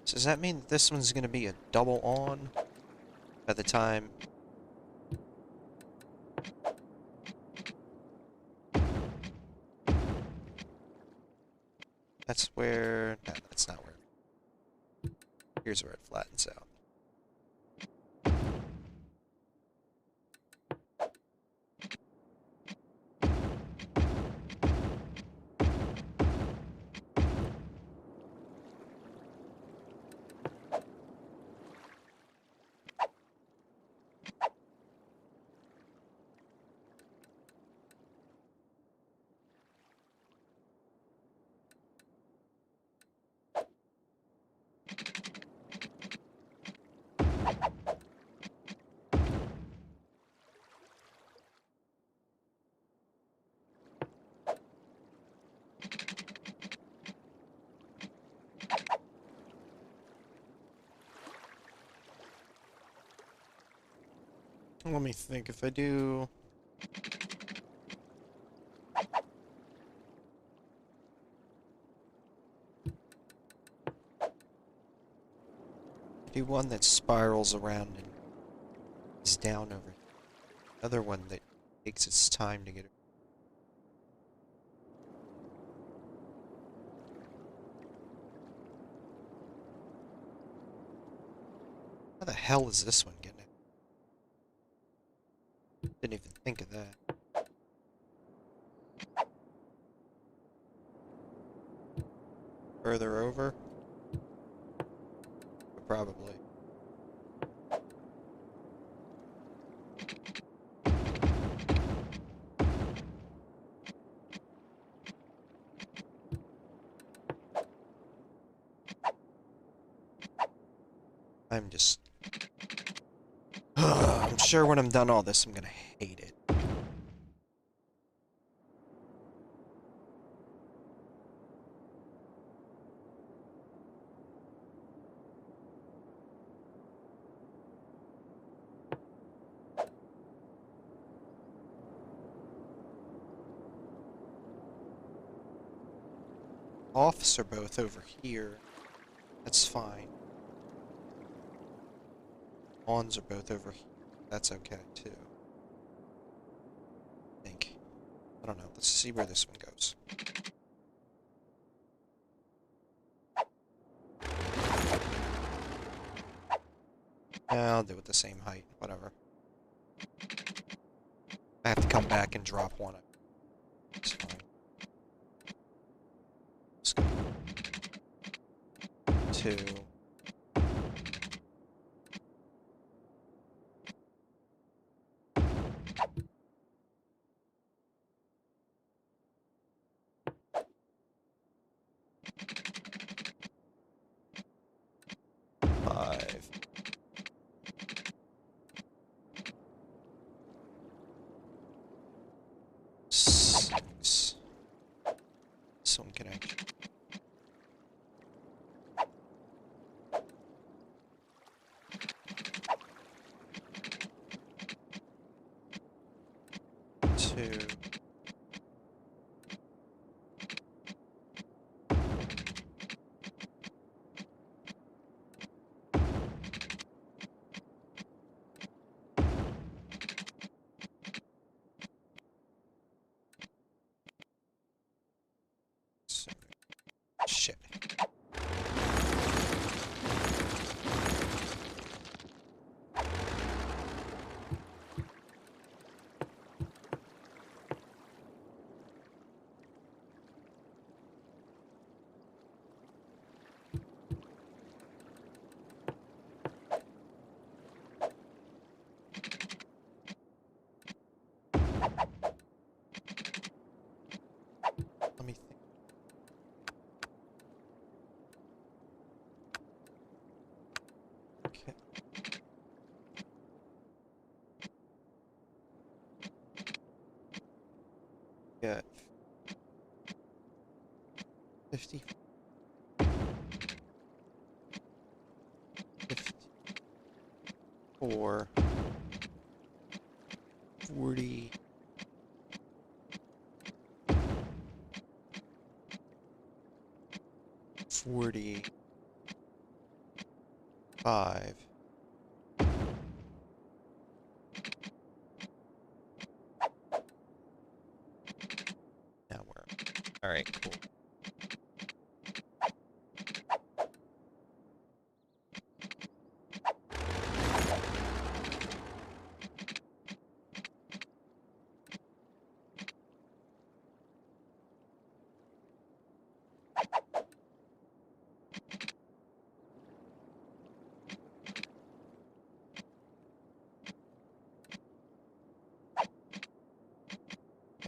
So does that mean that this one's going to be a double on by the time... That's where... No, that's not where... Here's where it flattens out. Let me think. If I do... do one that spirals around and is down over. Another one that takes its time to get... How the hell is this one getting it? Didn't even think of that. Further over? Probably. I'm just... I'm sure when I'm done all this, I'm gonna hate it. Offs are both over here. That's fine. Ons are both over here. That's okay, too. I think. I don't know. Let's see where this one goes. Yeah, I'll do it the same height. Whatever. I have to come back and drop one. It's fine. Let's go. 2. Five. 6. This one can actually... Two. Shit. Let me think. Okay. Got 50. 54. 40. 45. Now we're... Alright, cool.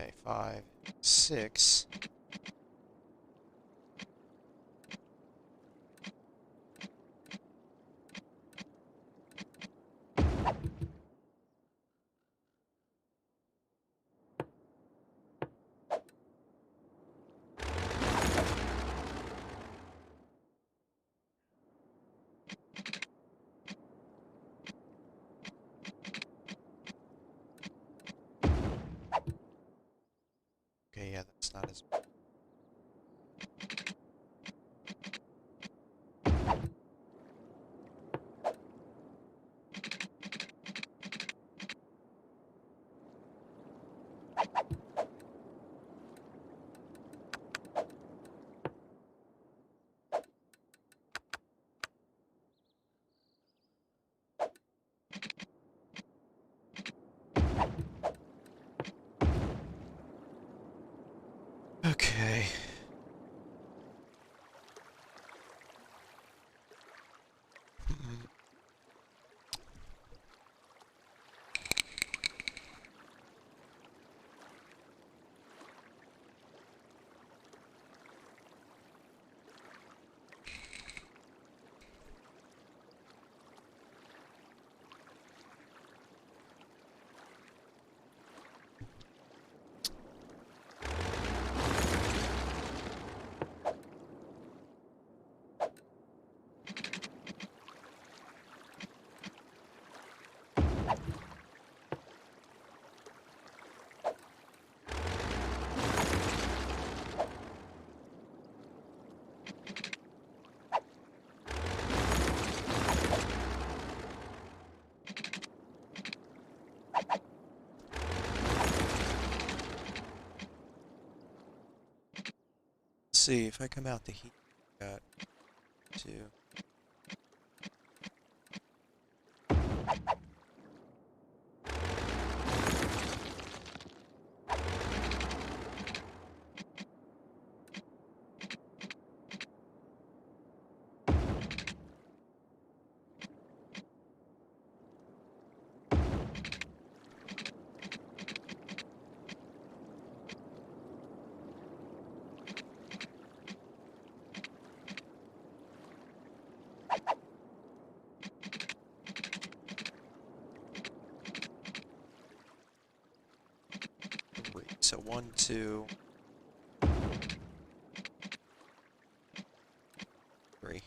Okay, 5, 6. Okay, yeah, that's not as... Okay. See if I come out the heat. Got 2. so 1, 2, 3.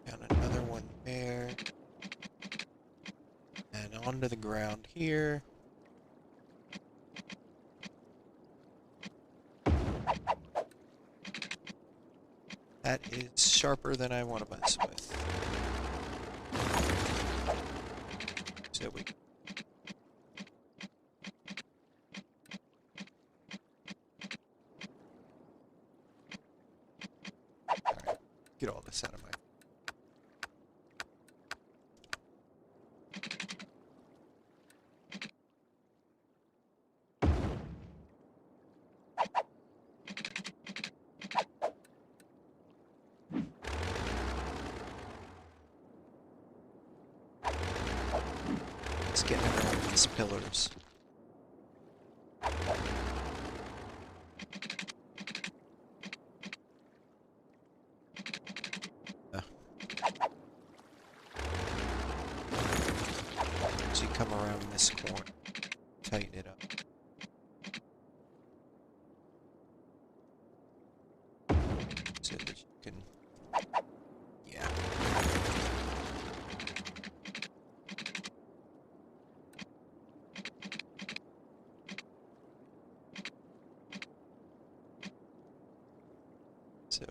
Down another one there. And onto the ground here. That is sharper than I want to mess with. So we Alright, get all this out of my It's getting around these pillars. So you come around this corner, tighten it up. So that you can, yeah. So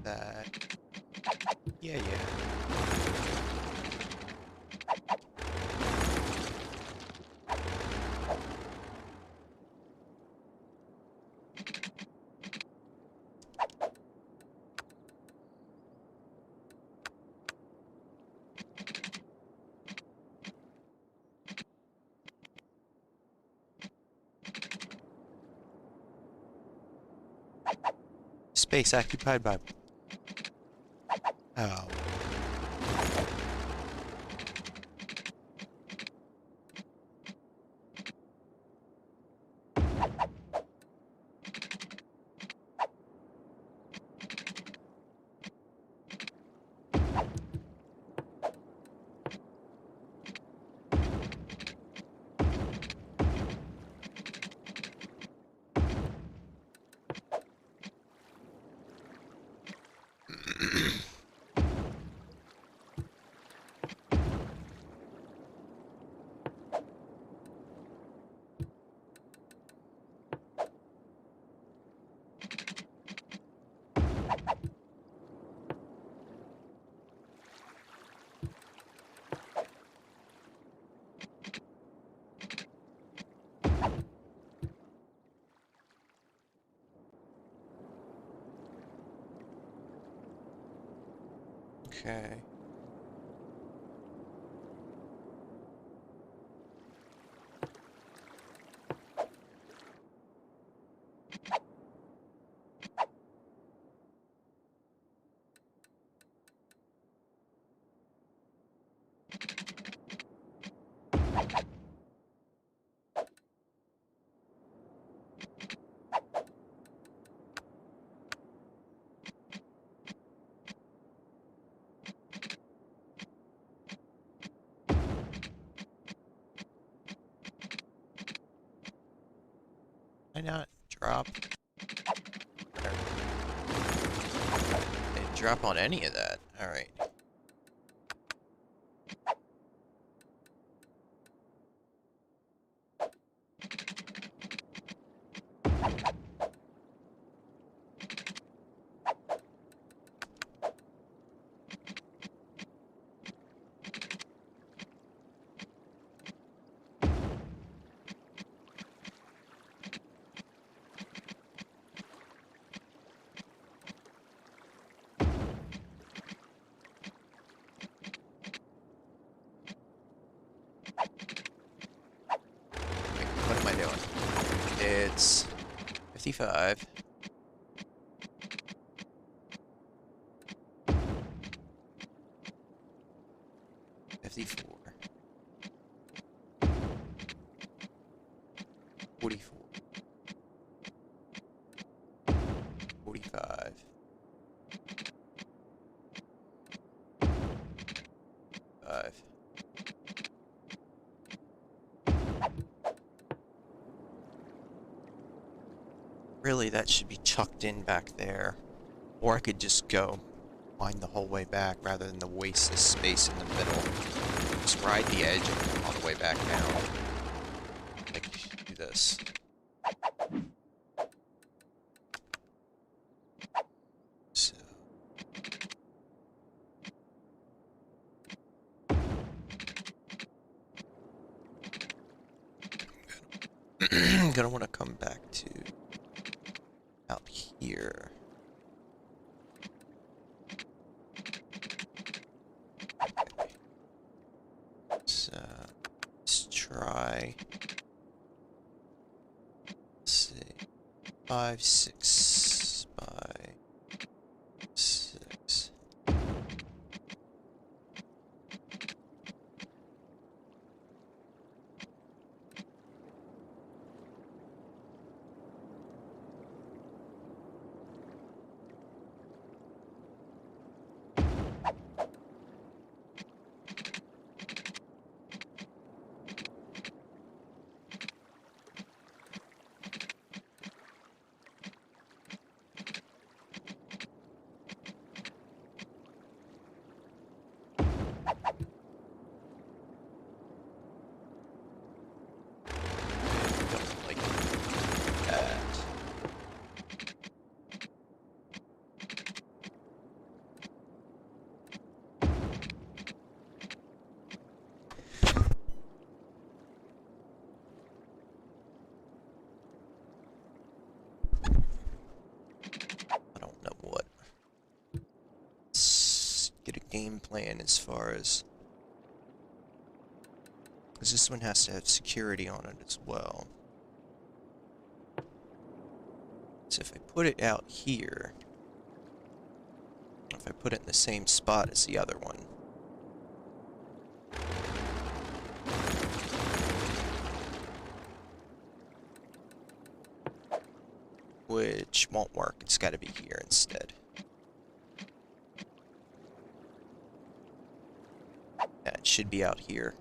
that, yeah. Space occupied by... Oh. Okay. Why not drop? Didn't drop on any of that. Alright. minutes. 55. $54. 44. 45. 5. Really, that should be chucked in back there. Or I could just go line the whole way back rather than the waste this space in the middle. Just ride the edge and come all the way back down. Like, do this. So. I'm gonna want to come back to out here. Okay. So let's try. Let's see, 5, 6 by 6. Don't like that. I don't know what. Let's get a game plan as far as, because this one has to have security on it as well. So if I put it out here, if I put it in the same spot as the other one, which won't work, it's got to be here instead. Yeah, it should be out here.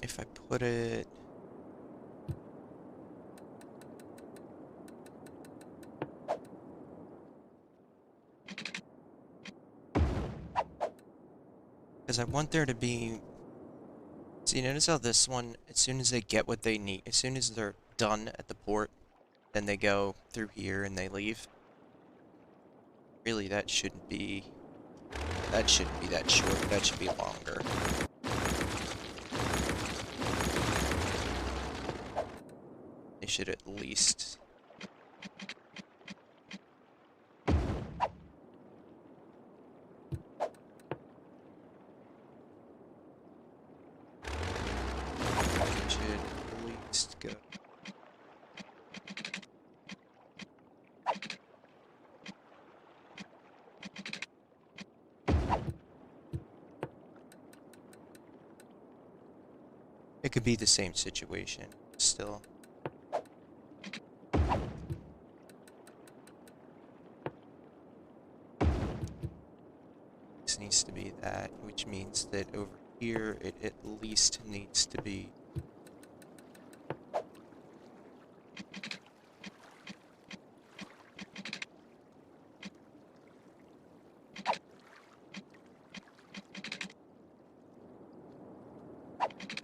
If I put it... because I want there to be... See, notice how this one, as soon as they get what they need, as soon as they're done at the port, then they go through here and they leave. Really, that shouldn't be... That shouldn't be that short, that should be longer. They should at least... should at least go... It could be the same situation, still. This needs to be that, which means that over here it at least needs to be...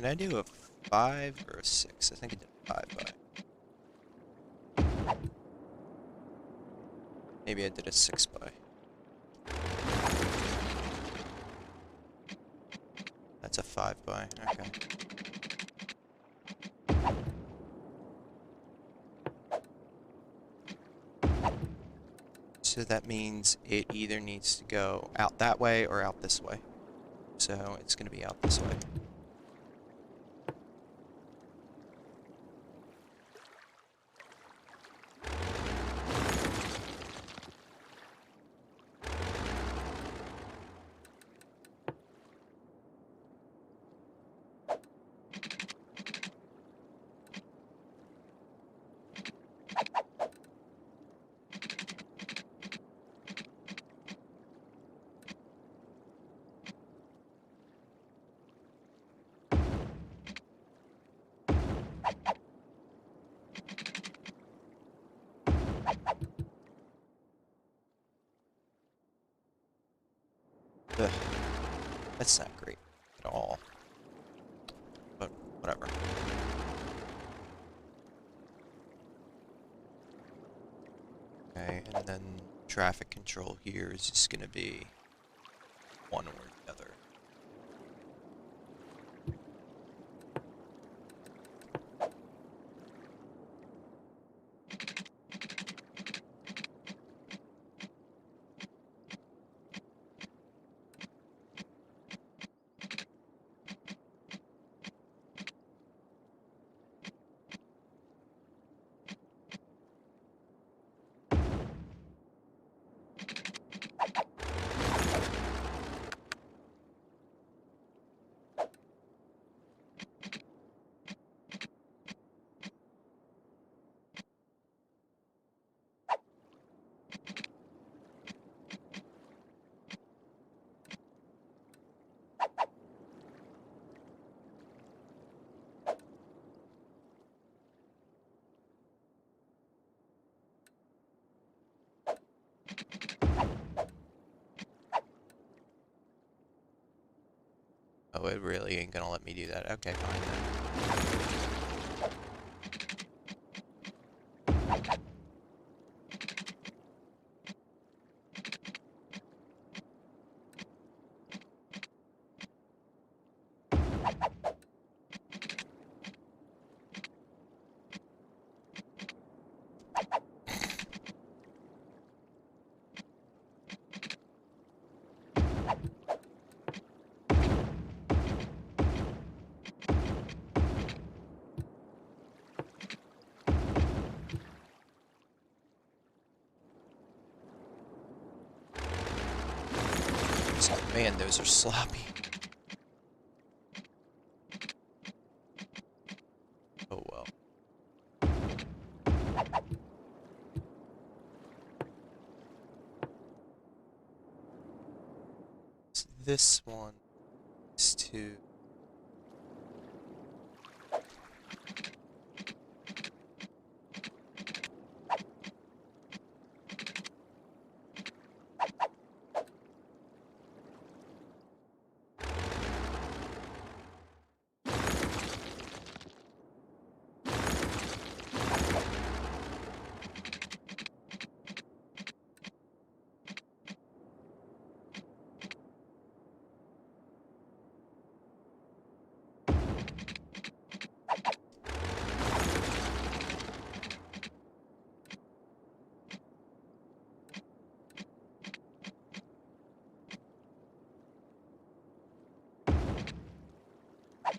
Can I do a 5 or a 6? I think I did a 5 by. Maybe I did a 6 by. That's a 5 by. Okay. So that means it either needs to go out that way or out this way. So it's going to be out this way. Ugh, that's not great at all. But whatever. Okay, and then traffic control here is just going to be one or the other. Oh, it really ain't gonna let me do that. Okay, fine then. Oh, man, those are sloppy. Oh well. So this one is to...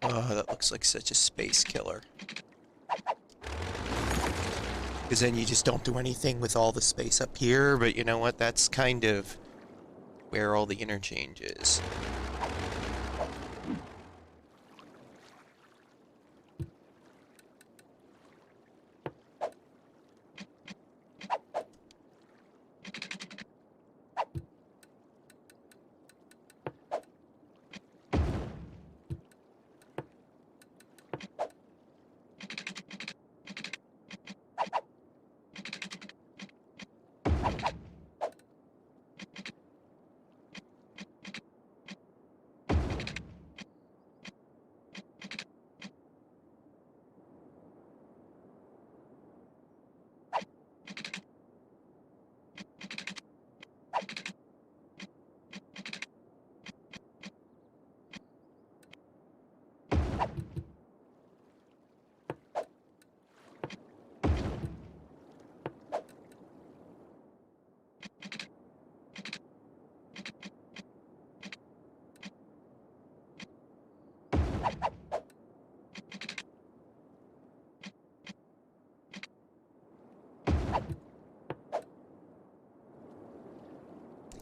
Oh, that looks like such a space killer. Because then you just don't do anything with all the space up here, but you know what? That's kind of where all the interchange is.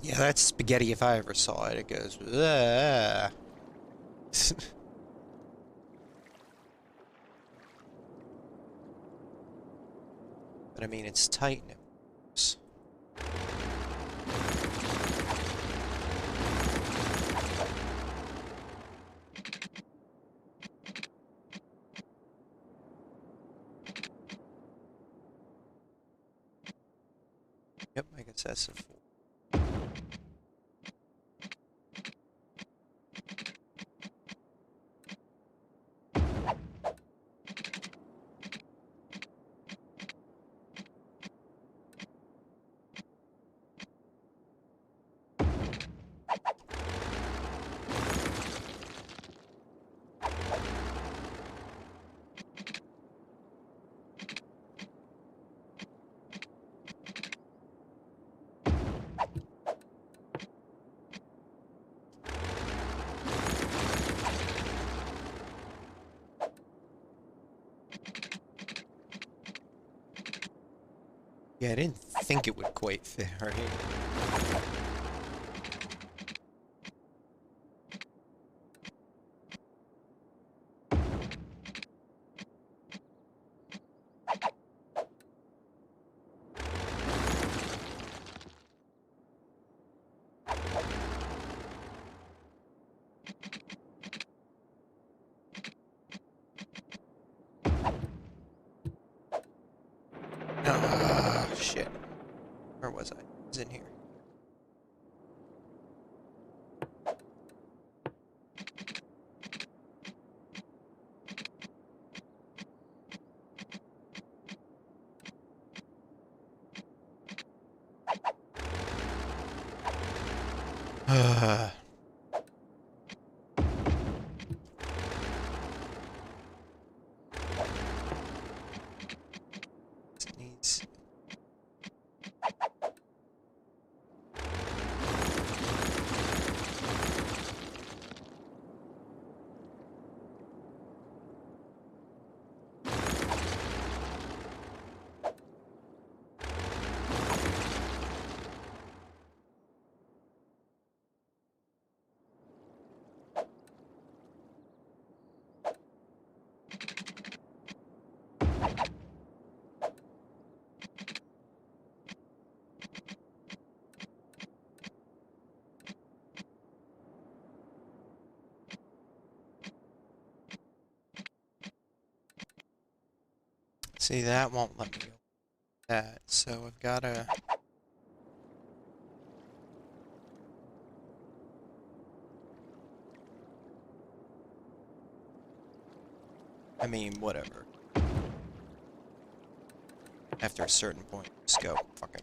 Yeah, that's spaghetti if I ever saw it. It goes, "Ugh." But I mean, it's tight and it works. Yep, I guess that's a four. Yeah, I didn't think it would quite fit, right? Ah, shit. Where was I? I was in here. Needs. See, that won't let me go. That, so I've gotta. I mean, whatever. After a certain point, just go. Fuck it.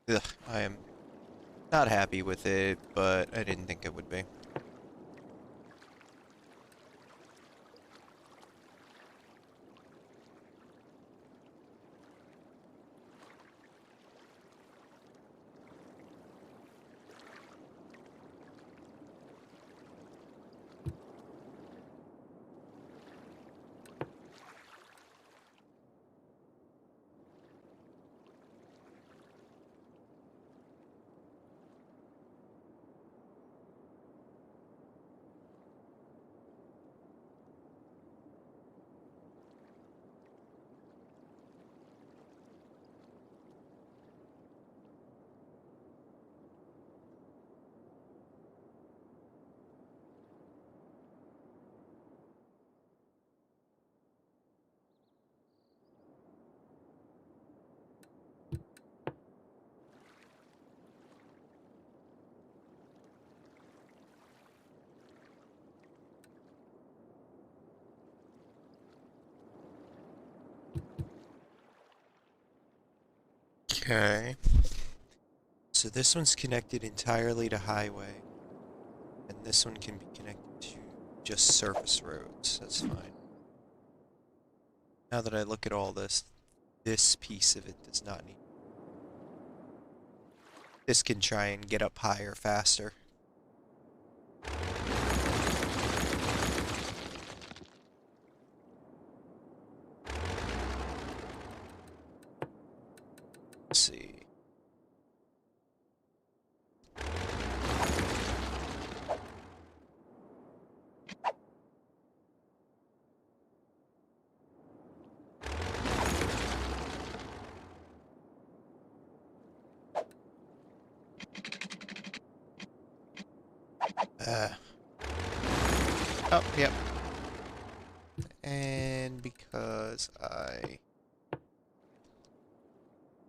Ugh, I am not happy with it, but I didn't think it would be. Okay. So this one's connected entirely to highway, and this one can be connected to just surface roads. That's fine. Now that I look at all this, this piece of it does not need. This can try and get up higher faster. Let's see. Oh, yep. And because I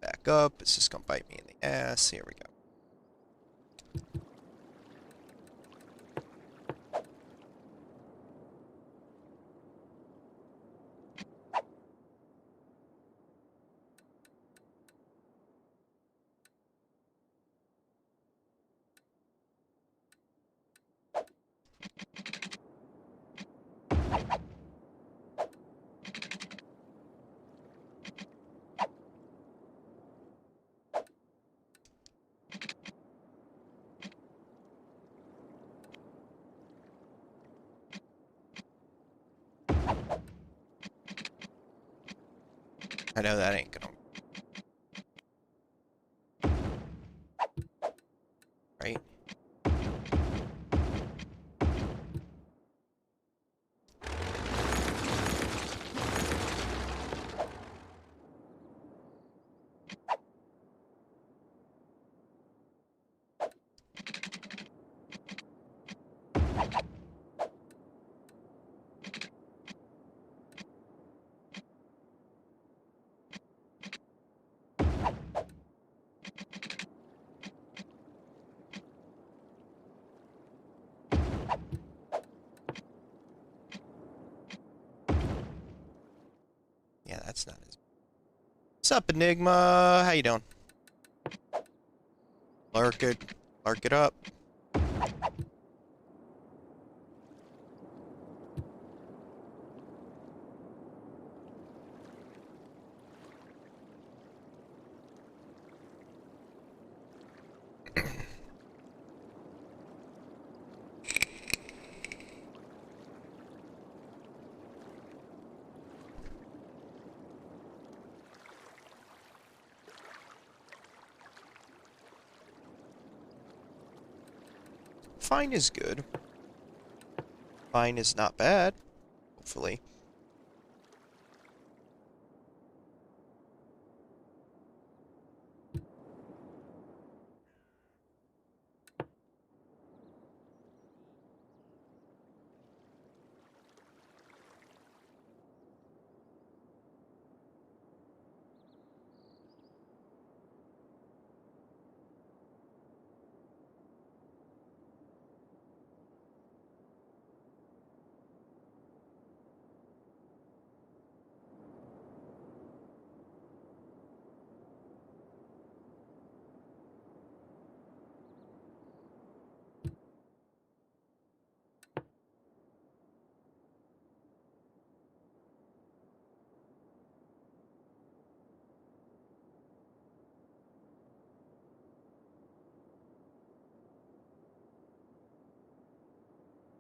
back up, it's just gonna bite me in the ass. Here we go. I know that ain't gonna. Right? Yeah, that's not as. What's up, Enigma? How you doing? Lurk it. Lurk it up. Fine is good. Fine is not bad. Hopefully.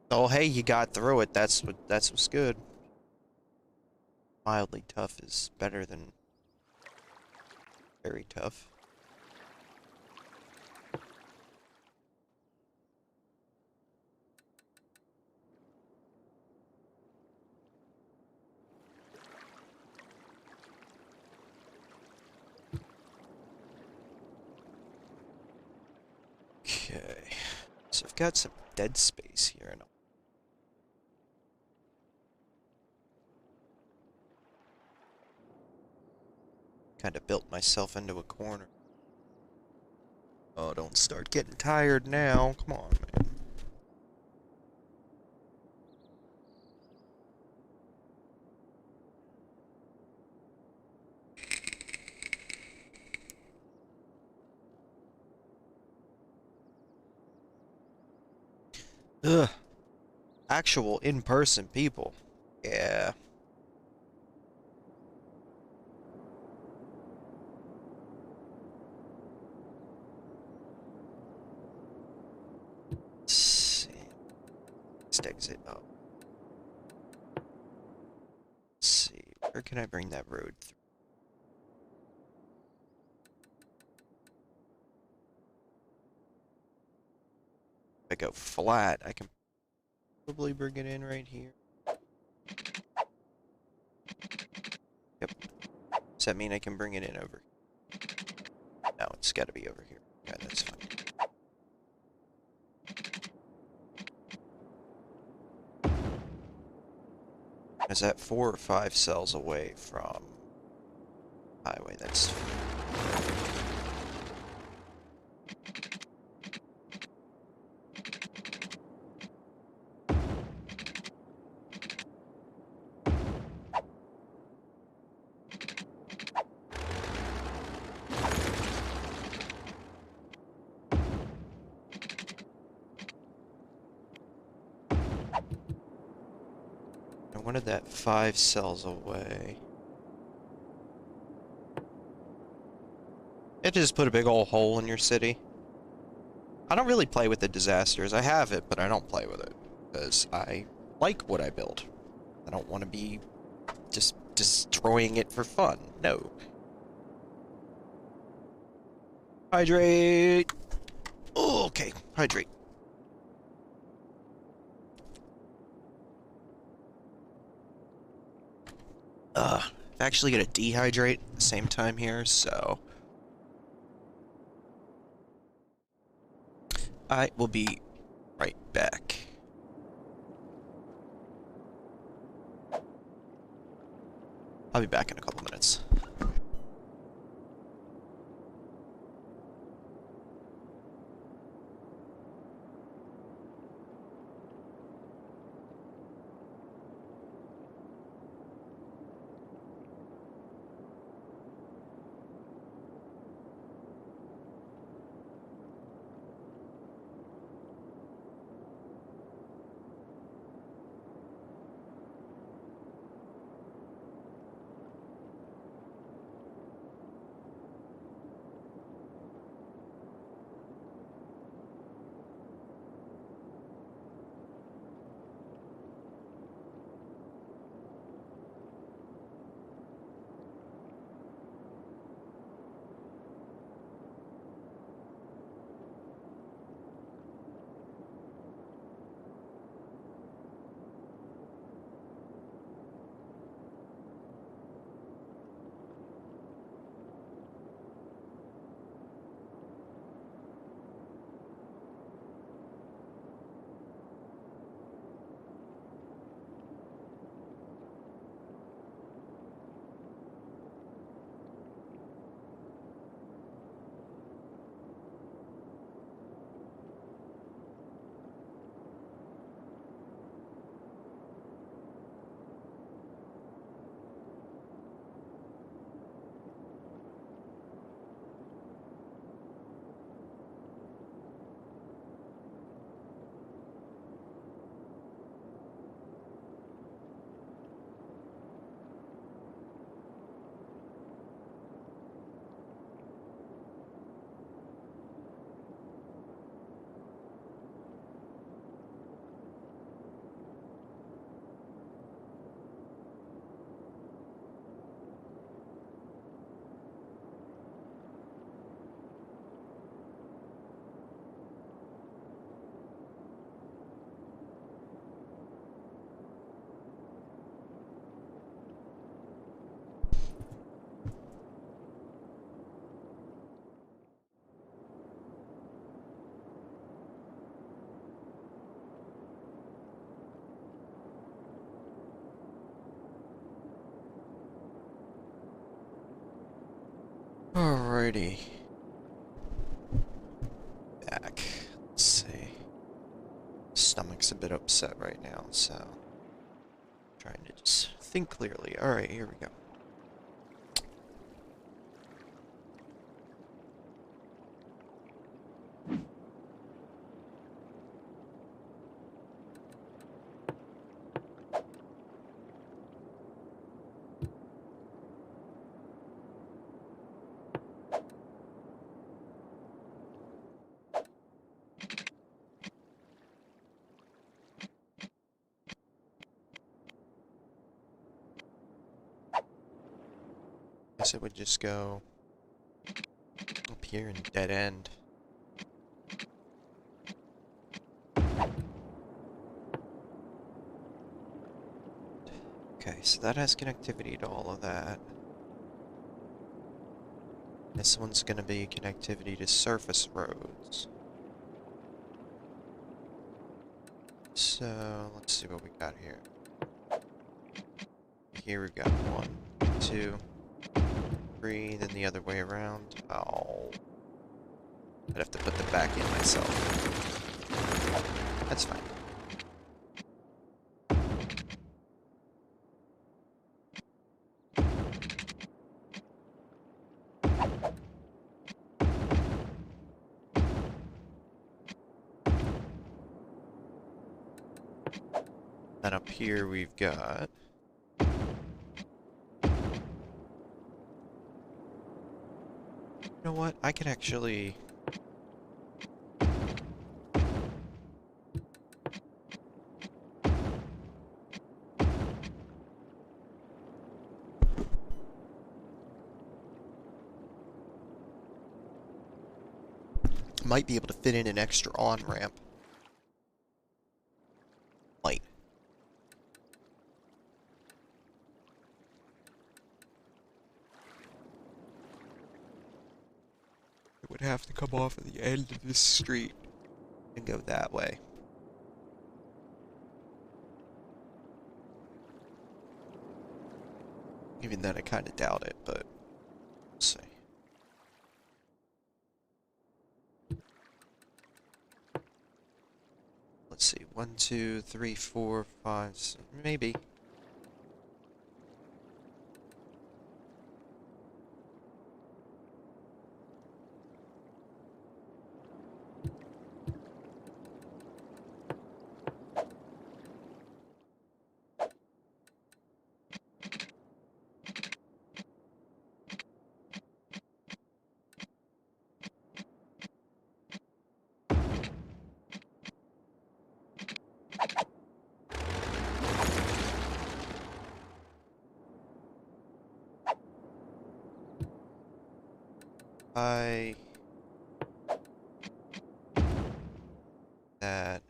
Oh, hey, you got through it. That's what's good. Mildly tough is better than very tough. Okay. So I've got some dead space here, and kind of built myself into a corner. Oh, don't start getting tired now. Come on, man. Ugh. Actual in-person people. Yeah. Let's see. Let's exit up. Let's see. Where can I bring that road through? If I go flat, I can probably bring it in right here. Yep. Does that mean I can bring it in over here? No, it's got to be over here. Yeah, that's fine. Is that 4 or 5 cells away from highway? That's... I wanted that 5 cells away. It just put a big old hole in your city. I don't really play with the disasters. I have it, but I don't play with it. Because I like what I build. I don't want to be just destroying it for fun. No. Hydrate! Oh, okay, hydrate. I'm actually gonna dehydrate at the same time here, so... I will be right back. I'll be back in a couple minutes. Alrighty. Back. Let's see. Stomach's a bit upset right now, so... Trying to just think clearly. Alright, here we go. guess it would just go up here and dead end. Okay, so that has connectivity to all of that. This one's gonna be connectivity to surface roads. So, let's see what we got here. Here we've got 1, 2, 3, then the other way around. Oh. I'd have to put the back in myself. That's fine. And up here we've got... You know what? I could actually... Might be able to fit in an extra on-ramp. Might. It would have to come off at the end of this street and go that way. Even then, I kind of doubt it, but we'll see. Let's see. 1, 2, 3, 4, 5, 6, maybe. That.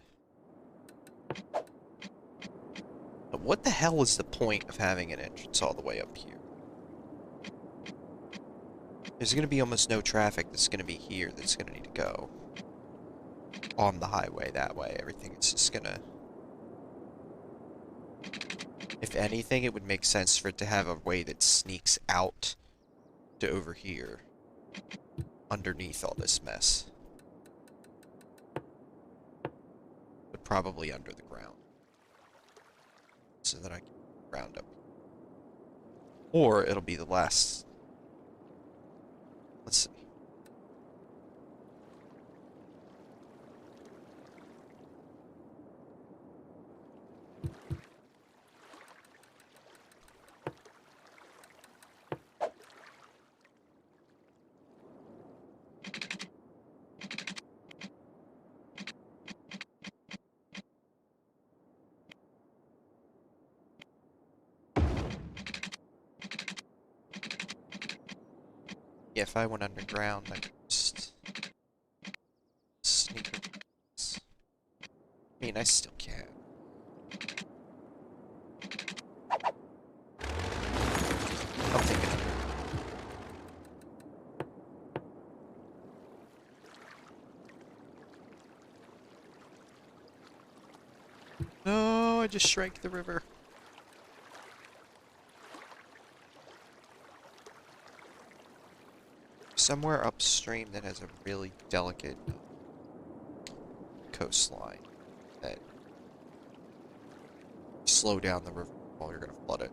But what the hell is the point of having an entrance all the way up here? There's going to be almost no traffic that's going to be here that's going to need to go on the highway that way. Everything is just going to... If anything, it would make sense for it to have a way that sneaks out to over here underneath all this mess. But probably under the ground. So that I can round up. Or it'll be the last... Let's see. Yeah, if I went underground, I could just sneak across. I mean, I still can. I'm thinking of it. No, I just shrank the river. Somewhere upstream that has a really delicate coastline that slow down the river while you're going to flood it.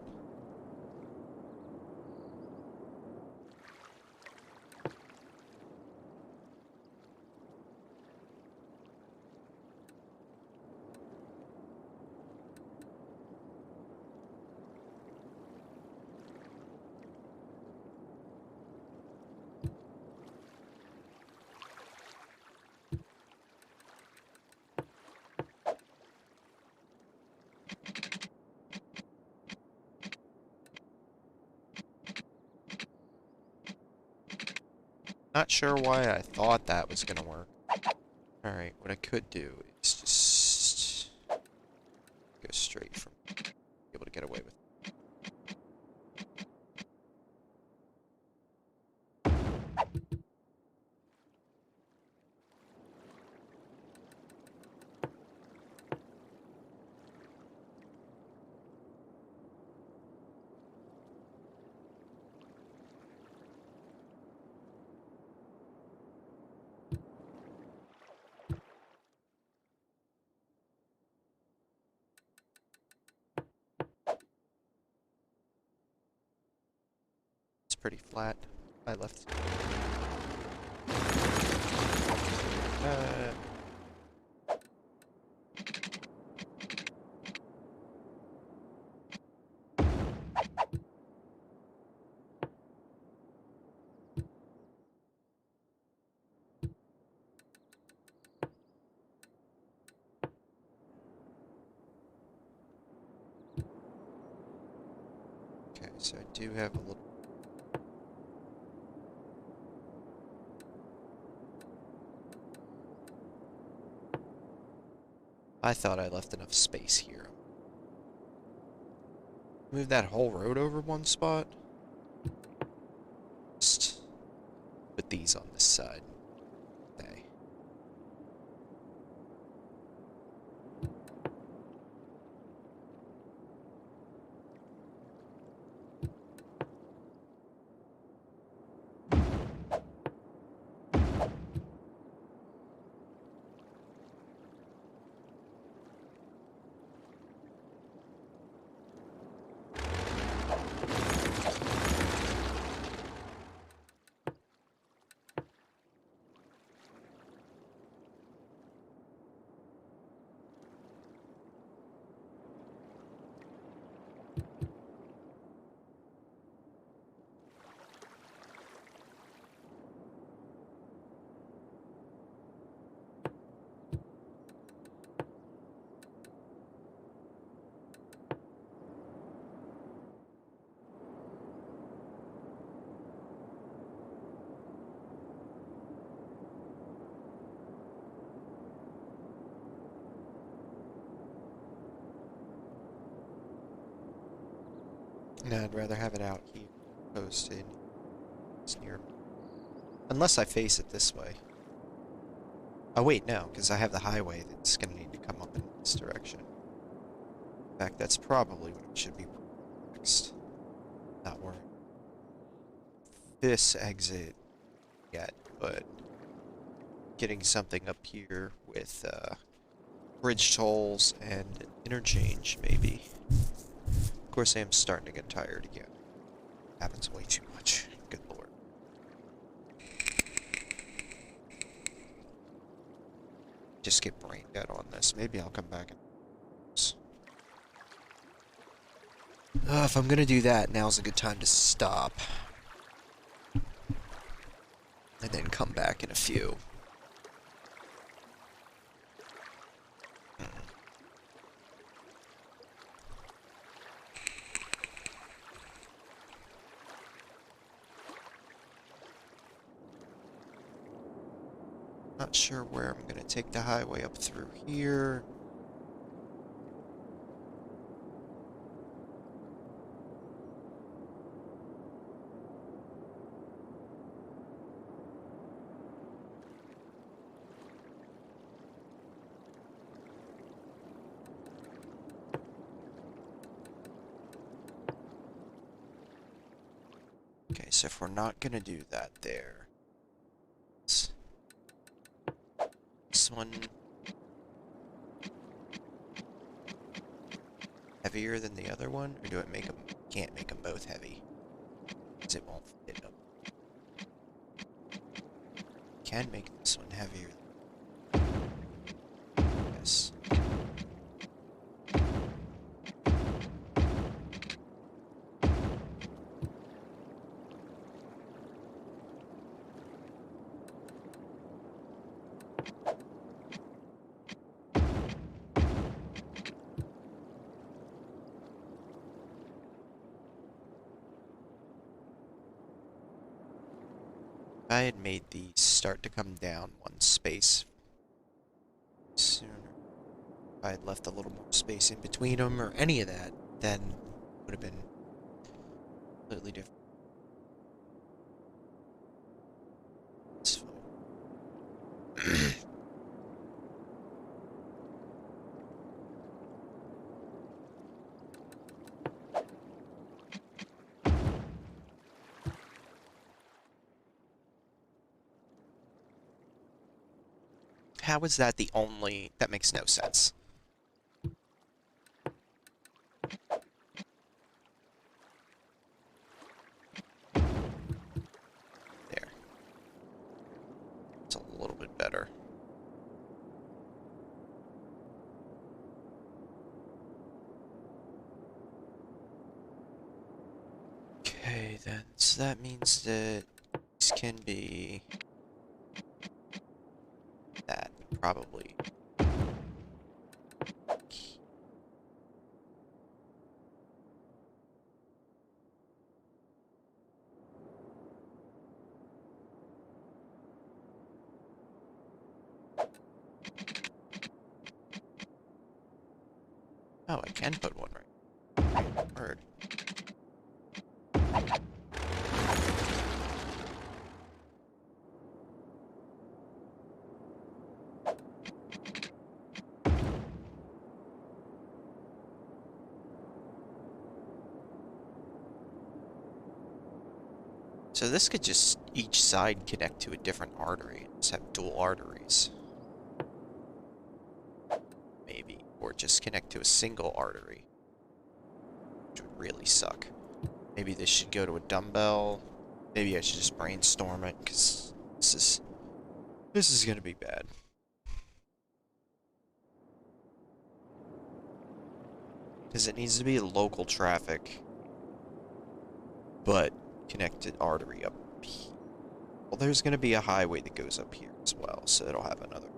Not sure why I thought that was gonna work. Alright, what I could do is just go straight from be able to get away with. It's pretty flat. I left. Uh, okay, so I do have a little. I thought I left enough space here. Move that whole road over one spot. Just put these on this side. Okay. No, I'd rather have it out here, posted. It's near. Unless I face it this way. Oh wait, no, because I have the highway that's gonna need to come up in this direction. In fact, that's probably what it should be next. Not worrying. This exit yet, but getting something up here with bridge tolls and interchange, maybe. Of course, I am starting to get tired again. Happens way too much. Good lord. Just get brain dead on this. Maybe I'll come back and... if I'm gonna do that, now's a good time to stop. And then come back in a few. Not sure where I'm gonna take the highway up through here. Okay, so if we're not gonna do that there, this one heavier than the other one, or do it make them? Can't make them both heavy, because it won't fit them. Can make this one heavier. Yes. I had made these start to come down one space sooner, if I had left a little more space in between them or any of that, then it would have been completely different. It's fine. How is that the only... That makes no sense. There. It's a little bit better. Okay, then. So that means that these can be... that, probably. Oh, I can put one right. Word. So this could just, each side connect to a different artery. Just have dual arteries. Maybe. Or just connect to a single artery. Which would really suck. Maybe this should go to a dumbbell. Maybe I should just brainstorm it, because this is gonna be bad. Because it needs to be local traffic, but connected artery up here. Well, there's gonna be a highway that goes up here as well, so it'll have another.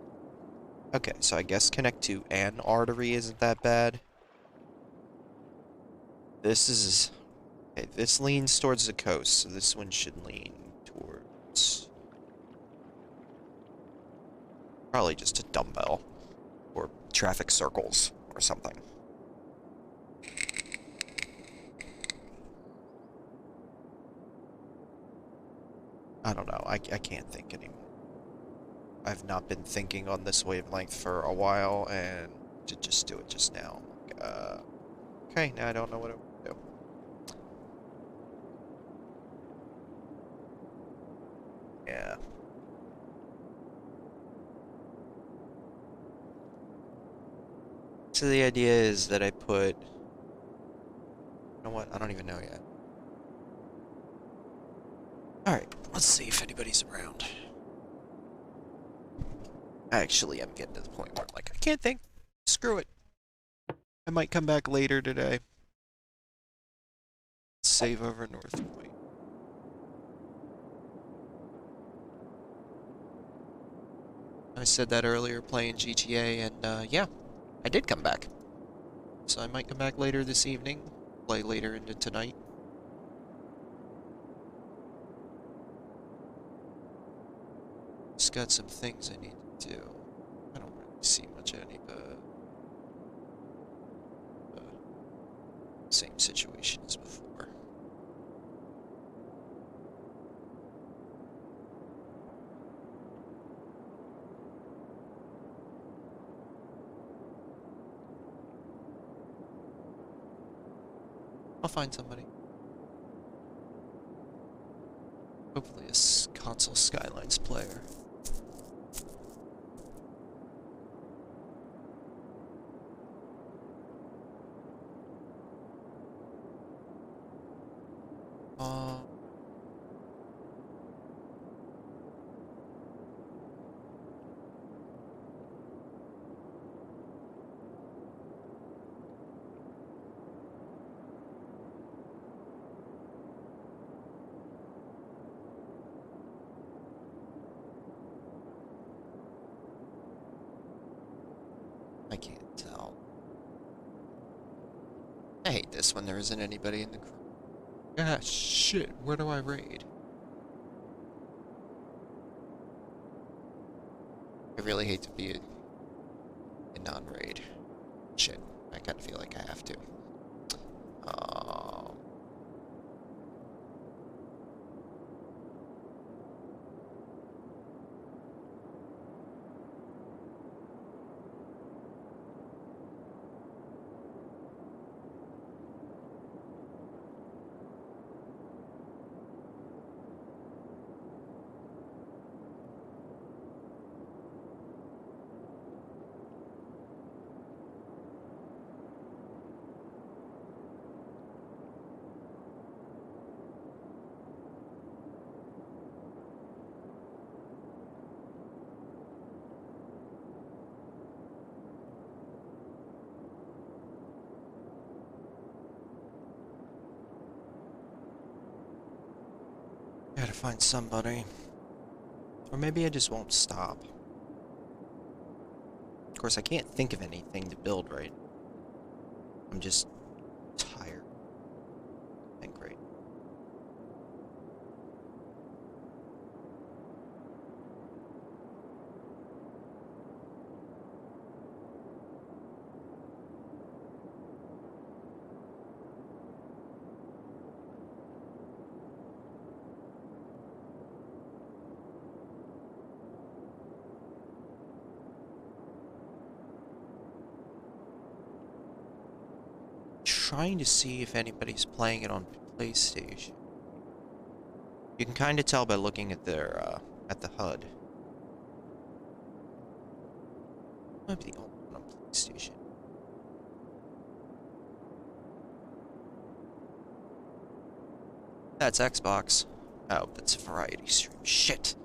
Okay, so I guess connect to an artery isn't that bad. This is... Okay, this leans towards the coast, so this one should lean towards... probably just a dumbbell. Or traffic circles, or something. I don't know, I can't think anymore. I've not been thinking on this wavelength for a while, and to just do it just now. Okay, now I don't know what I would do. Yeah. So the idea is that I put... You know what? I don't even know yet. Alright, let's see if anybody's around. Actually, I'm getting to the point where I'm like, I can't think. Screw it. I might come back later today. Save over Northpoint. I said that earlier playing GTA, and yeah, I did come back. So I might come back later this evening, play later into tonight. Just got some things I need to do. I don't really see much of any same situation as before. I'll find somebody. Hopefully a console Skylines player. I can't tell. I hate this when there isn't anybody in the crew. Ah, shit, where do I raid? I really hate to be a non-raid. Shit, I kind of feel like I have to. Um, Gotta find somebody. Or maybe I just won't stop. Of course, I can't think of anything to build right. I'm just tired. And great. Trying to see if anybody's playing it on PlayStation. You can kind of tell by looking at their at the HUD. Might be the only one on PlayStation. That's Xbox. Oh, that's a variety stream. Shit.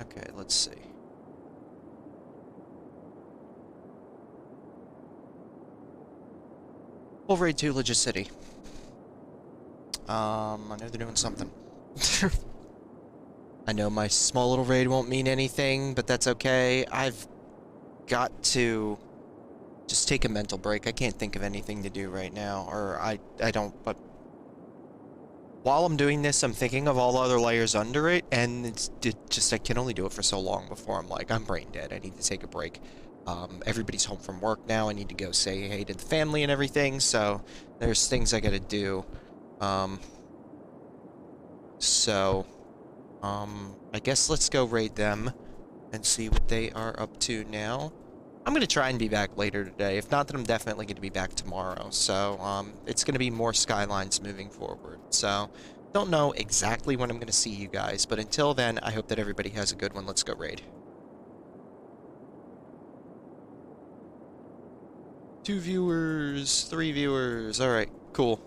Okay, let's see. Full raid 2 Legit City. I know they're doing something. I know my small little raid won't mean anything, but that's okay. I've got to just take a mental break. I can't think of anything to do right now, or I don't, but while I'm doing this, I'm thinking of all the other layers under it, and it just, I can only do it for so long before I'm like, I'm brain dead. I need to take a break. Everybody's home from work now. I need to go say hey to the family and everything, so there's things I gotta do. I guess let's go raid them and see what they are up to now. I'm gonna try and be back later today. If not, then I'm definitely gonna be back tomorrow. So, it's gonna be more Skylines moving forward. So, don't know exactly when I'm gonna see you guys, but until then, I hope that everybody has a good one. Let's go raid. 2 viewers, 3 viewers. Alright, cool.